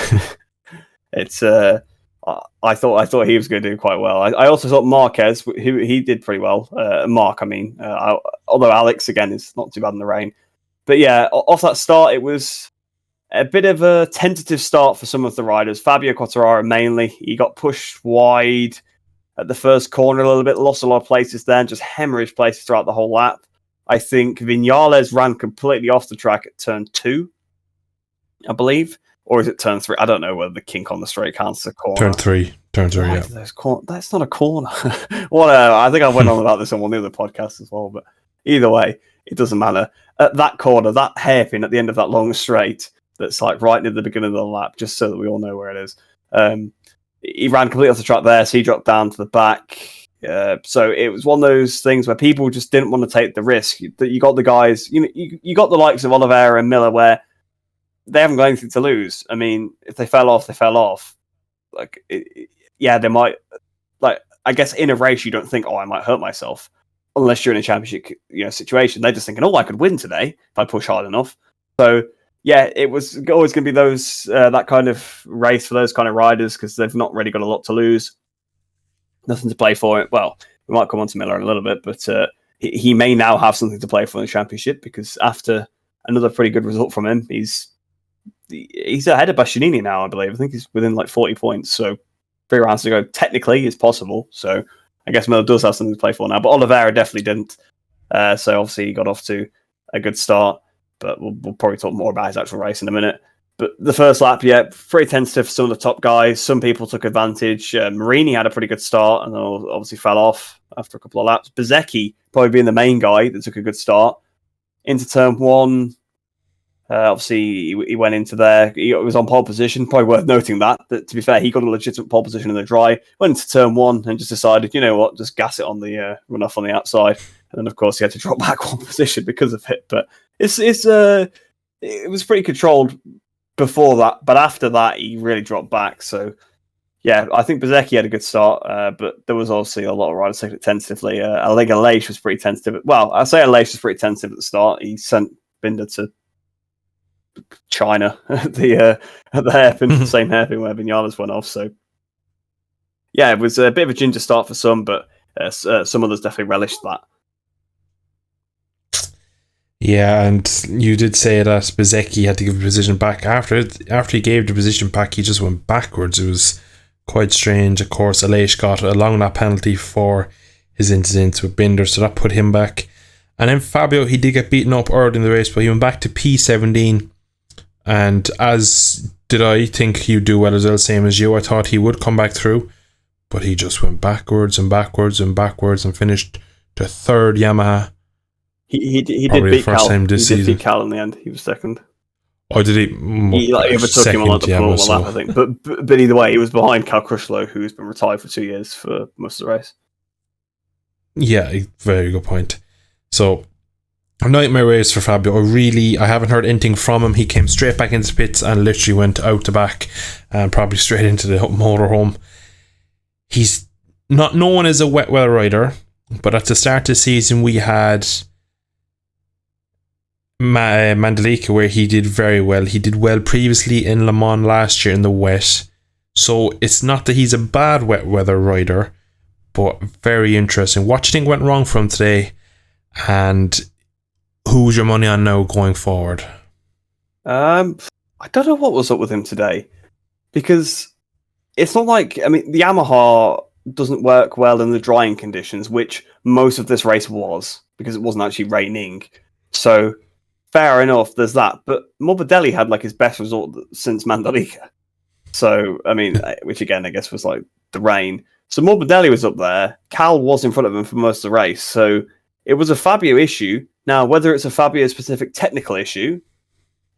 S2: it's. I thought he was going to do quite well. I also thought Marquez, he did pretty well. Although Alex again is not too bad in the rain. But yeah, off that start, it was a bit of a tentative start for some of the riders. Fabio Quartararo mainly. He got pushed wide at the first corner a little bit, lost a lot of places then, just hemorrhaged places throughout the whole lap. I think Viñales ran completely off the track at turn 2, I believe. Or is it turn 3? I don't know whether the kink on the straight counts a corner.
S1: Turn 3, yeah.
S2: That's not a corner. Whatever. I think I went on about this on one of the other podcasts as well, but either way, it doesn't matter. At that corner, that hairpin at the end of that long straight, that's like right near the beginning of the lap, just so that we all know where it is. He ran completely off the track there, so he dropped down to the back. So it was one of those things where people just didn't want to take the risk. You got the guys, you got the likes of Oliveira and Miller, where they haven't got anything to lose. I mean, if they fell off, they fell off. They might. Like, I guess in a race, you don't think, "Oh, I might hurt myself," unless you're in a championship, situation. They're just thinking, "Oh, I could win today if I push hard enough." So yeah, it was always going to be those that kind of race for those kind of riders because they've not really got a lot to lose, nothing to play for. It. Well, we might come on to Miller in a little bit, but he may now have something to play for in the championship because after another pretty good result from him, he's ahead of Bastianini now, I believe. I think he's within like 40 points. So 3 rounds to go. Technically, it's possible. So I guess Miller does have something to play for now. But Oliveira definitely didn't. So obviously he got off to a good start. But we'll probably talk more about his actual race in a minute. But the first lap, pretty tentative for some of the top guys. Some people took advantage. Marini had a pretty good start and then obviously fell off after a couple of laps. Bezzecchi probably being the main guy that took a good start. Into turn 1, obviously he went into there. He was on pole position. Probably worth noting that to be fair, he got a legitimate pole position in the dry. Went into turn 1 and just decided, you know what, just gas it on the run off on the outside. And then of course he had to drop back 1 position because of it. But it was pretty controlled before that, but after that he really dropped back. So yeah, I think Bezzecchi had a good start, but there was obviously a lot of riders taking it tentatively. Aleix was pretty tentative. Well, I say Aleix was pretty tentative at the start. He sent Binder to China at the hairpin, the same hairpin where Viñales went off. So yeah, it was a bit of a ginger start for some, but some others definitely relished that.
S1: Yeah, and you did say that Bezzecchi had to give the position back. After he gave the position back, he just went backwards. It was quite strange. Of course, Aleix got a long lap penalty for his incident with Binder, so that put him back. And then Fabio, he did get beaten up early in the race, but he went back to P17. And as did I think he'd do well as well, same as you. I thought he would come back through, but he just went backwards and backwards and backwards and finished the 3rd Yamaha.
S2: He did beat Cal. He did beat Cal in the end. He was 2nd.
S1: Oh, did he?
S2: He overtook him on like the penultimate lap, I think. But either way, he was behind Cal Crutchlow, who's been retired for 2 years for most of the race.
S1: Yeah, very good point. So, a nightmare race for Fabio. I haven't heard anything from him. He came straight back into the pits and literally went out the back and probably straight into the motorhome. He's not known as a wet weather rider, but at the start of the season we had Mandalika, where he did very well. He did well previously in Le Mans last year in the wet. So it's not that he's a bad wet weather rider, but very interesting. What do you think went wrong for him today? And who's your money on now going forward?
S2: I don't know what was up with him today. Because it's not like, the Yamaha doesn't work well in the drying conditions, which most of this race was, because it wasn't actually raining. So fair enough, there's that. But Morbidelli had like his best result since Mandalika. So, which again, I guess was like the rain. So Morbidelli was up there. Cal was in front of him for most of the race. So it was a Fabio issue. Now, whether it's a Fabio-specific technical issue,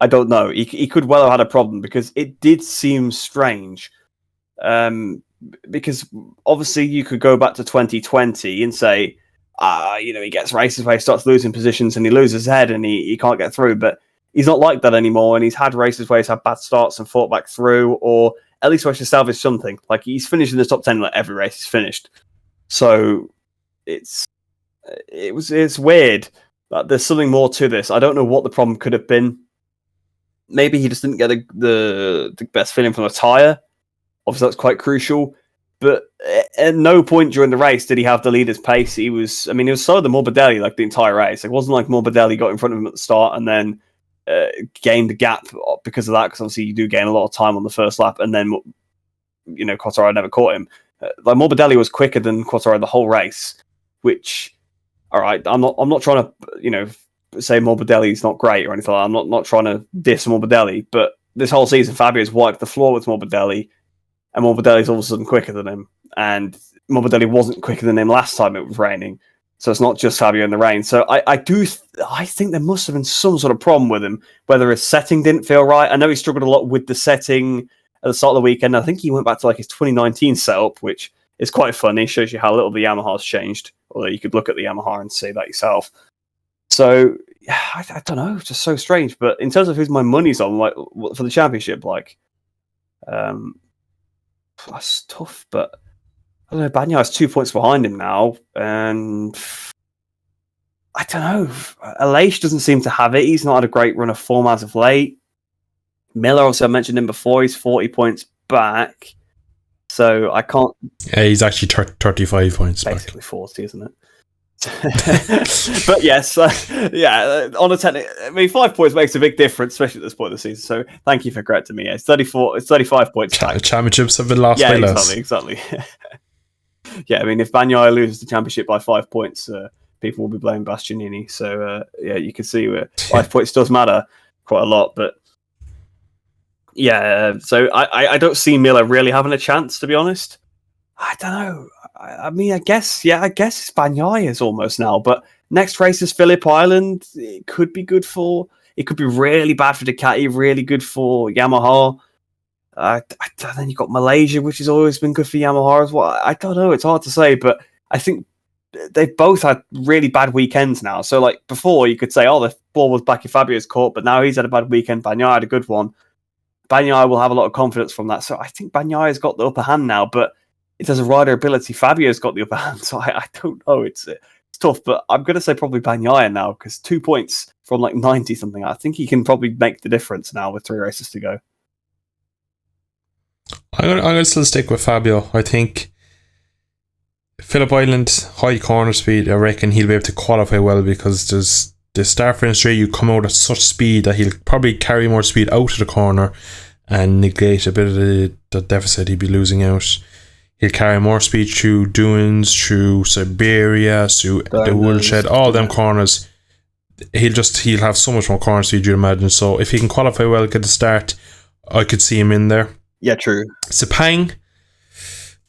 S2: I don't know. He could well have had a problem because it did seem strange. Because obviously you could go back to 2020 and say, he gets races where he starts losing positions and he loses his head and he can't get through. But he's not like that anymore. And he's had races where he's had bad starts and fought back through, or at least where he's salvaged something. Like he's finished in the top 10 like every race he's finished. So it's weird. There's something more to this. I don't know what the problem could have been. Maybe he just didn't get the best feeling from the tyre. Obviously, that's quite crucial. But at no point during the race did he have the leader's pace. He was slower than Morbidelli like the entire race. It wasn't like Morbidelli got in front of him at the start and then gained the gap because of that. Because obviously you do gain a lot of time on the first lap, and then Quartararo never caught him. Like Morbidelli was quicker than Quartararo the whole race. Which, all right, I'm not trying to say Morbidelli's not great or anything. I'm not trying to diss Morbidelli, but this whole season Fabio's wiped the floor with Morbidelli. And Morbidelli's all of a sudden quicker than him. And Morbidelli wasn't quicker than him last time it was raining. So it's not just Fabio in the rain. So I think there must have been some sort of problem with him, whether his setting didn't feel right. I know he struggled a lot with the setting at the start of the weekend. I think he went back to like his 2019 setup, which is quite funny. Shows you how little the Yamaha's changed. Although you could look at the Yamaha and see that yourself. So I don't know, just so strange. But in terms of who's my money's on, like for the championship, that's tough, but I don't know. Bagnaia is 2 points behind him now, and I don't know. Aleix doesn't seem to have it. He's not had a great run of form as of late. Miller, obviously, I mentioned him before. He's 40 points back, so I can't.
S1: Yeah, he's actually 35 points
S2: basically
S1: back.
S2: 40, isn't it? But yes, on a technical, 5 points makes a big difference, especially at this point of the season. So thank you for correcting me. It's 35 points.
S1: Championships have been lost by less.
S2: Exactly. Yeah, if Bagnaia loses the championship by 5 points, people will be blaming Bastianini. So you can see where 5 points does matter quite a lot. But yeah, so I don't see Miller really having a chance, to be honest. I don't know. I guess it's Bagnaia almost now, but next race is Phillip Island. It could be good for. It could be really bad for Ducati, really good for Yamaha. Then you've got Malaysia, which has always been good for Yamaha as well. I don't know. It's hard to say, but I think they've both had really bad weekends now. So, like before, you could say, "Oh, the ball was back in Fabio's court," but now he's had a bad weekend. Bagnaia had a good one. Bagnaia will have a lot of confidence from that. So I think Bagnaia's got the upper hand now, but in terms of rider ability, Fabio's got the upper hand. So I don't know. It's tough, but I'm going to say probably Bagnaia now because 2 points from like 90 something. I think he can probably make the difference now with 3 races to go.
S1: I'm going to still stick with Fabio. I think Phillip Island, high corner speed, I reckon he'll be able to qualify well because there's the start finish straight, you come out at such speed that he'll probably carry more speed out of the corner and negate a bit of the deficit he'd be losing out. He'll carry more speed through Dunes, through Siberia, through the Woolshed, all them corners. He'll have so much more corner speed, you'd imagine. So if he can qualify well, get the start, I could see him in there.
S2: Yeah, true.
S1: Sepang,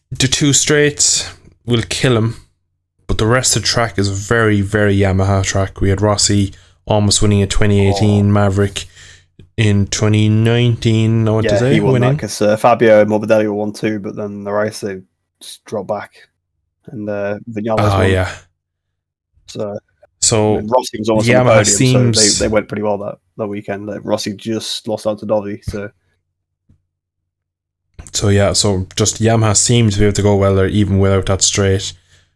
S1: the 2 straights will kill him, but the rest of the track is a very, very Yamaha track. We had Rossi almost winning a 2018 Maverick. In 2019, I want to say,
S2: he won winning. Because Fabio and Morbidelli were 1-2, but then the race they just dropped back, and Vinales won.
S1: Yeah.
S2: So Rossi was almost on the podium, so they went pretty well that weekend. Rossi just lost out to Dovi, so
S1: just Yamaha seemed to be able to go well there, even without that straight,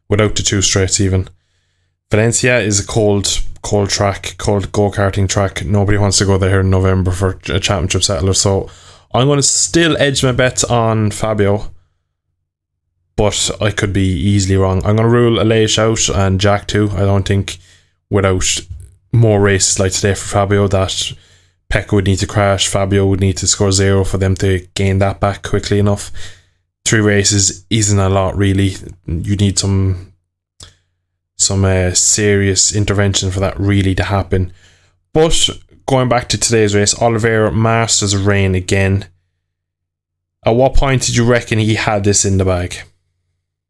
S1: without the 2 straights even. Valencia is a cold track, cold go-karting track. Nobody wants to go there in November for a championship settler, so I'm going to still edge my bets on Fabio, but I could be easily wrong. I'm going to rule Aleix out and Jack too. I don't think without more races like today for Fabio that Pecco would need to crash, Fabio would need to score 0 for them to gain that back quickly enough. 3 races isn't a lot really. You need some serious intervention for that really to happen. But going back to today's race, Oliveira masters rain again. At what point did you reckon he had this in the bag?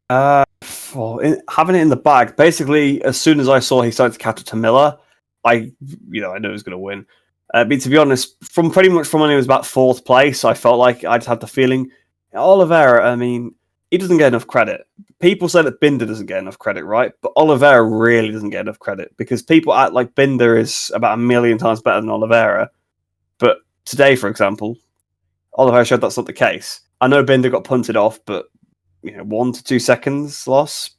S2: Having it in the bag, basically as soon as I saw he started to catch it to Miller, I knew he was going to win. To be honest, from when he was about 4th place, I felt like I just had the feeling Oliveira, he doesn't get enough credit. People say that Binder doesn't get enough credit, right? But Oliveira really doesn't get enough credit because people act like Binder is about 1 million times better than Oliveira. But today, for example, Oliveira showed that's not the case. I know Binder got punted off, but 1 to 2 seconds loss.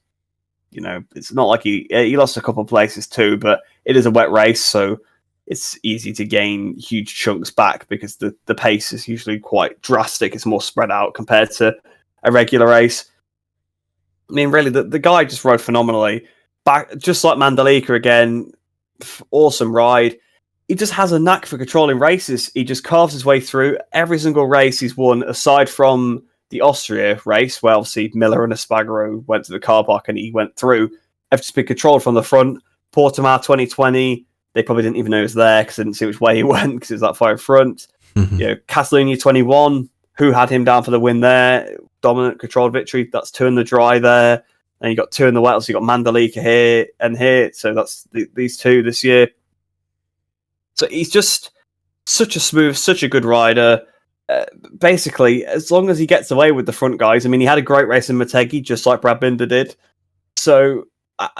S2: It's not like he lost a couple of places too, but it is a wet race, so it's easy to gain huge chunks back because the pace is usually quite drastic. It's more spread out compared to a regular race. I mean, really, the guy just rode phenomenally. Back, just like Mandalika again, awesome ride. He just has a knack for controlling races. He just carves his way through every single race he's won, aside from the Austria race, where obviously Miller and Espargaro went to the car park and he went through. Have just been controlled from the front. Portimao 2020, they probably didn't even know he was there because they didn't see which way he went because he was that far in front. Catalunya 21, who had him down for the win there? Dominant, controlled victory. That's 2 in the dry there. And you got 2 in the wet, so you got Mandalika here and here. So that's these 2 this year. So he's just such a smooth, such a good rider. Basically, as long as he gets away with the front guys. I mean, he had a great race in Motegi, just like Brad Binder did. So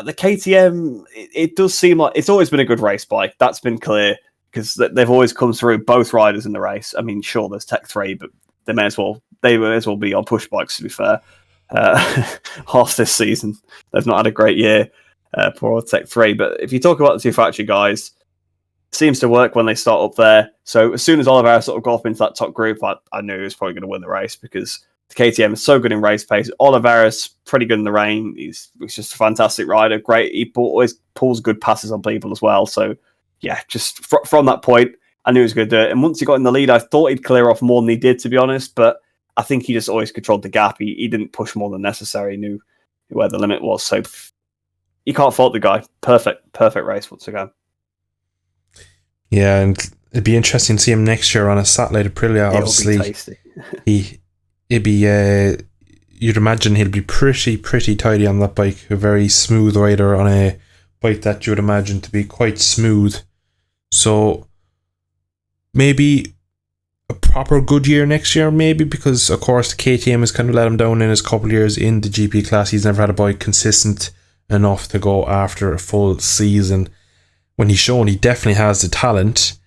S2: the KTM, it does seem like it's always been a good race bike. That's been clear because they've always come through, both riders in the race. I mean, sure, there's Tech 3, but they may as well be on push bikes, to be fair. Half this season, they've not had a great year for Tech 3. But if you talk about the 2 factory guys, it seems to work when they start up there. So as soon as Oliveira sort of got up into that top group, I knew he was probably going to win the race because the KTM is so good in race pace. Oliveira's pretty good in the rain. He's just a fantastic rider. Great. He always pulls good passes on people as well. So yeah, just from that point, I knew he was going to do it. And once he got in the lead, I thought he'd clear off more than he did, to be honest. But I think he just always controlled the gap. He didn't push more than necessary. He knew where the limit was. So you can't fault the guy. Perfect race once again.
S1: Yeah, and it'd be interesting to see him next year on a satellite Aprilia. Obviously,
S2: it'll be tasty.
S1: It'd be you'd imagine he'll be pretty tidy on that bike. A very smooth rider on a bike that you would imagine to be quite smooth. So maybe a proper good year next year, maybe, because of course the KTM has kind of let him down in his couple of years in the GP class. He's never had a bike consistent enough to go after a full season. When he's shown, he definitely has the talent.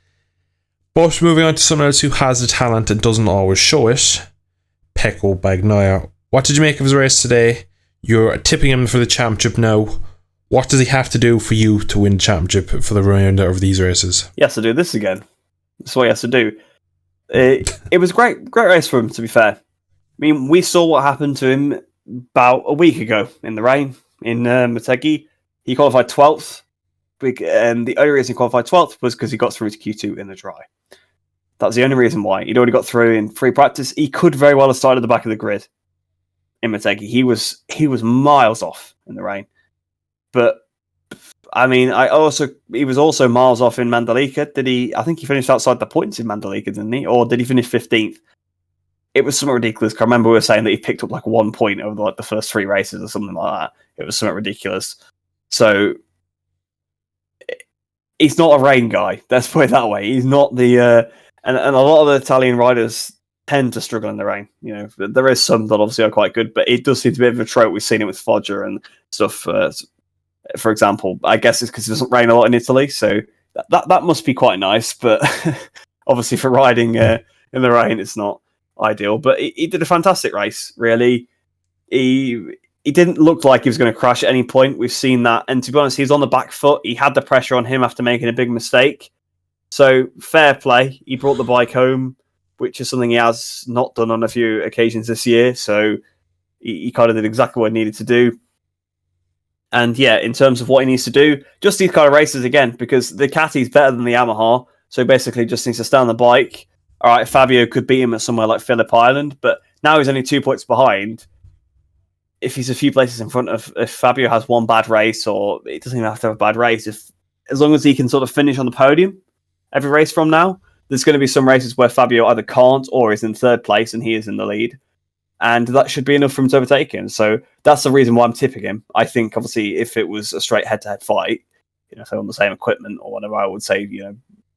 S1: But moving on to someone else who has the talent and doesn't always show it, Pecco Bagnaia. What did you make of his race today? You're tipping him for the championship now. What does he have to do for you to win the championship for the remainder of these races?
S2: He has to do this again. That's what he has to do. It was a great race for him, to be fair. I mean, we saw what happened to him about a week ago in the rain in Motegi. He qualified 12th. And the only reason he qualified 12th was because he got through to Q2 in the dry. That's the only reason why. He'd already got through in free practice. He could very well have started at the back of the grid in Motegi. He was miles off in the rain. But I mean, he was also miles off in Mandalika. I think he finished outside the points in Mandalika, didn't he? Or did he finish 15th? It was something ridiculous. I remember we were saying that he picked up like 1 point over the first 3 races or something like that. It was something ridiculous. So he's not a rain guy. Let's put it that way. He's not the and a lot of the Italian riders tend to struggle in the rain. You know, there is some that obviously are quite good, but it does seem to be a bit of a trope. We've seen it with Foggia and stuff. For example, I guess it's because it doesn't rain a lot in Italy, so that must be quite nice. But obviously, for riding in the rain, it's not ideal. But he did a fantastic race. Really, he didn't look like he was going to crash at any point. We've seen that, and to be honest, he's on the back foot. He had the pressure on him after making a big mistake. So fair play. He brought the bike home, which is something he has not done on a few occasions this year. So he kind of did exactly what he needed to do. And yeah, in terms of what he needs to do, just these kind of races again, because the Ducati's better than the Yamaha. So basically just needs to stay on the bike. All right, Fabio could beat him at somewhere like Phillip Island, but now he's only 2 points behind. If he's a few places in front of, if Fabio has one bad race, or it doesn't even have to have a bad race, as long as he can sort of finish on the podium every race from now, there's going to be some races where Fabio either can't or is in 3rd place and he is in the lead. And that should be enough for him to overtake him. So that's the reason why I'm tipping him. I think, obviously, if it was a straight head-to-head fight, so on the same equipment or whatever, I would say,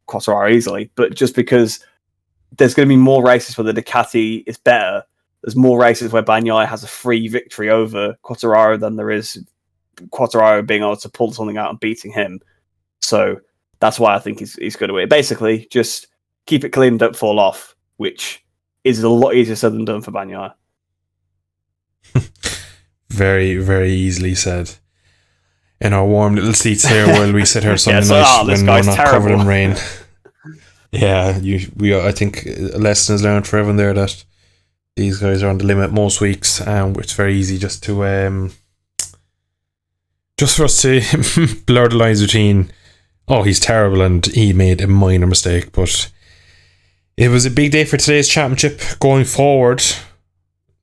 S2: Quartararo easily. But just because there's going to be more races where the Ducati is better, there's more races where Bagnaia has a free victory over Quartararo than there is Quartararo being able to pull something out and beating him. So that's why I think he's going to win. Basically, just keep it clean, don't fall off, which is a lot easier said than done for Bagnaia.
S1: Very, very easily said. In our warm little seats here while we sit here Sunday night when we're not covered in rain. Yeah, I think a lesson is learned for everyone there that These guys are on the limit most weeks, and it's very easy just to just for us to blur the lines between, oh, he's terrible and he made a minor mistake. But it was a big day for today's championship. Going forward,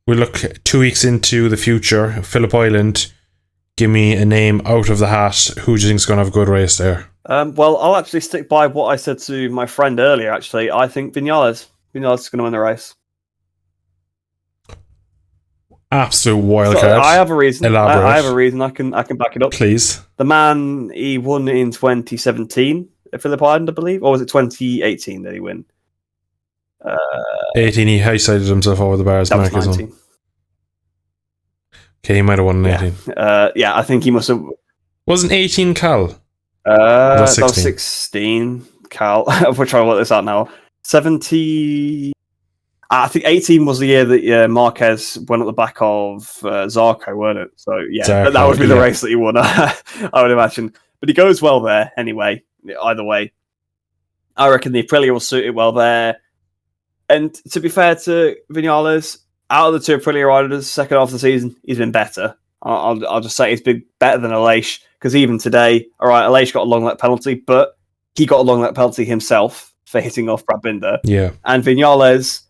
S1: we look 2 weeks into the future. Phillip Island, give me a name out of the hat. Who do you think is going to have a good race there?
S2: Well, I'll actually stick by what I said to my friend earlier, actually. I think Vinales is going to win the race.
S1: Absolute wild card.
S2: I have a reason.
S1: Elaborate.
S2: I have a reason. I can back it up.
S1: Please.
S2: The man, he won in 2017 at Phillip Island, I believe. Or was it 2018 that he won?
S1: 18, he high-sided himself over the bars.
S2: That was 19.
S1: Okay, he might have won in 18.
S2: Yeah, I think he must have...
S1: Wasn't 18 Cal?
S2: That was 16, Cal. We're trying to work this out now. 70... I think 18 was the year that Marquez went at the back of Zarco, weren't it? So, yeah,
S1: Zarco,
S2: that would be the race that he won, I would imagine. But he goes well there anyway, either way. I reckon the Aprilia will suit it well there. And to be fair to Vinales, out of the two Aprilia riders, second half of the season, he's been better. I'll just say he's been better than Aleix, because even today, all right, Aleix got a long lap penalty, but he got a long lap penalty himself for hitting off Brad Binder.
S1: Yeah.
S2: And Vinales...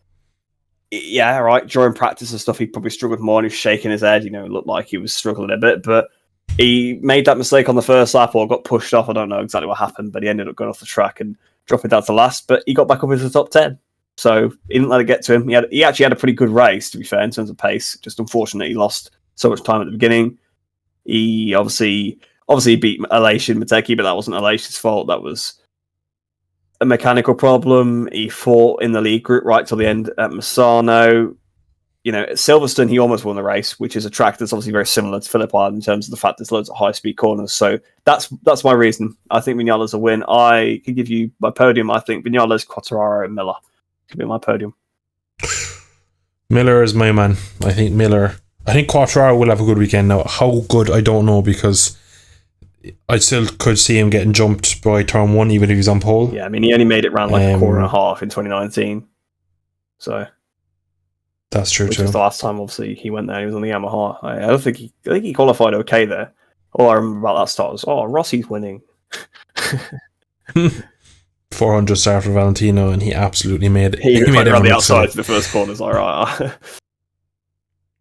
S2: Yeah, right. During practice and stuff, he probably struggled more and he was shaking his head. It looked like he was struggling a bit, but he made that mistake on the first lap or got pushed off. I don't know exactly what happened, but he ended up going off the track and dropping down to last, but he got back up into the top 10. So he didn't let it get to him. He actually had a pretty good race, to be fair, in terms of pace. Just unfortunately, he lost so much time at the beginning. He obviously beat Aleix in Motogp, but that wasn't Aleix's fault. That was a mechanical problem. He fought in the lead group right till the end at Misano. At Silverstone, he almost won the race, which is a track that's obviously very similar to Phillip Island in terms of the fact there's loads of high-speed corners. So that's my reason. I think Vinales will win. I can give you my podium. I think Vinales, Quartararo, and Miller could be my podium.
S1: Miller is my man. I think Quartararo will have a good weekend. Now, how good, I don't know, because I still could see him getting jumped by turn one, even if he's on pole.
S2: Yeah, I mean, he only made it around like a quarter and a half in 2019. So
S1: that's true,
S2: which
S1: too.
S2: was the last time, obviously, he went there. He was on the Yamaha. I think he qualified okay there. All I remember about that start was, Rossi's winning.
S1: 400 start for Valentino, and he absolutely made it.
S2: He made it around the outside to the first corner. It's like, right.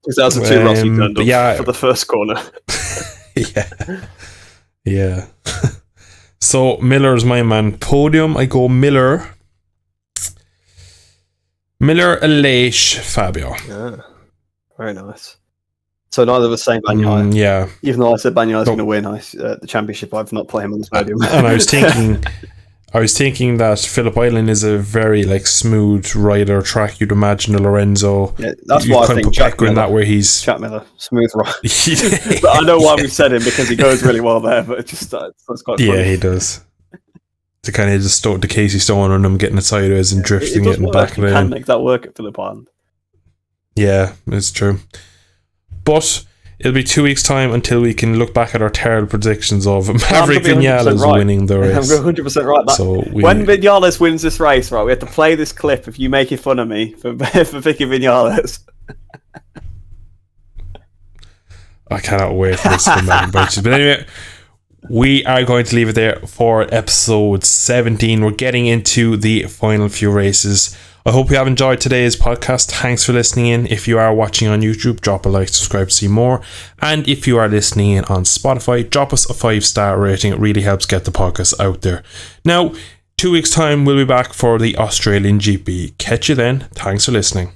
S2: 2002 Rossi turned up for the first corner.
S1: Yeah. So Miller's my man. Podium, I go Miller, Aleix, Fabio.
S2: Yeah, very nice. So neither of us saying Bagnaia.
S1: Yeah.
S2: Even though I said Bagnaia's going to win the championship, I've not put him on the podium.
S1: And I was thinking that Phillip Island is a very smooth rider track. You'd imagine a Lorenzo.
S2: Yeah, that's why I think
S1: Jack Miller, that where he's
S2: Jack Miller, smooth rider. But I know why we said him, because he goes really well there. But it just that's quite funny.
S1: Yeah, he does. To kind of just the Casey Stone on him, getting it sideways and drifting it and back lane.
S2: You can make that work at Phillip Island.
S1: Yeah, it's true. But it'll be 2 weeks' time until we can look back at our terrible predictions of Maverick Vinales winning the race.
S2: I'm 100% right. When Vinales wins this race, right, we have to play this clip of you making fun of me for picking Vinales.
S1: I cannot wait for this to come back. But anyway, we are going to leave it there for episode 17. We're getting into the final few races. I hope you have enjoyed today's podcast. Thanks for listening in. If you are watching on YouTube, drop a like, subscribe to see more. And if you are listening in on Spotify, drop us a 5-star rating. It really helps get the podcast out there. Now, 2 weeks' time, we'll be back for the Australian GP. Catch you then. Thanks for listening.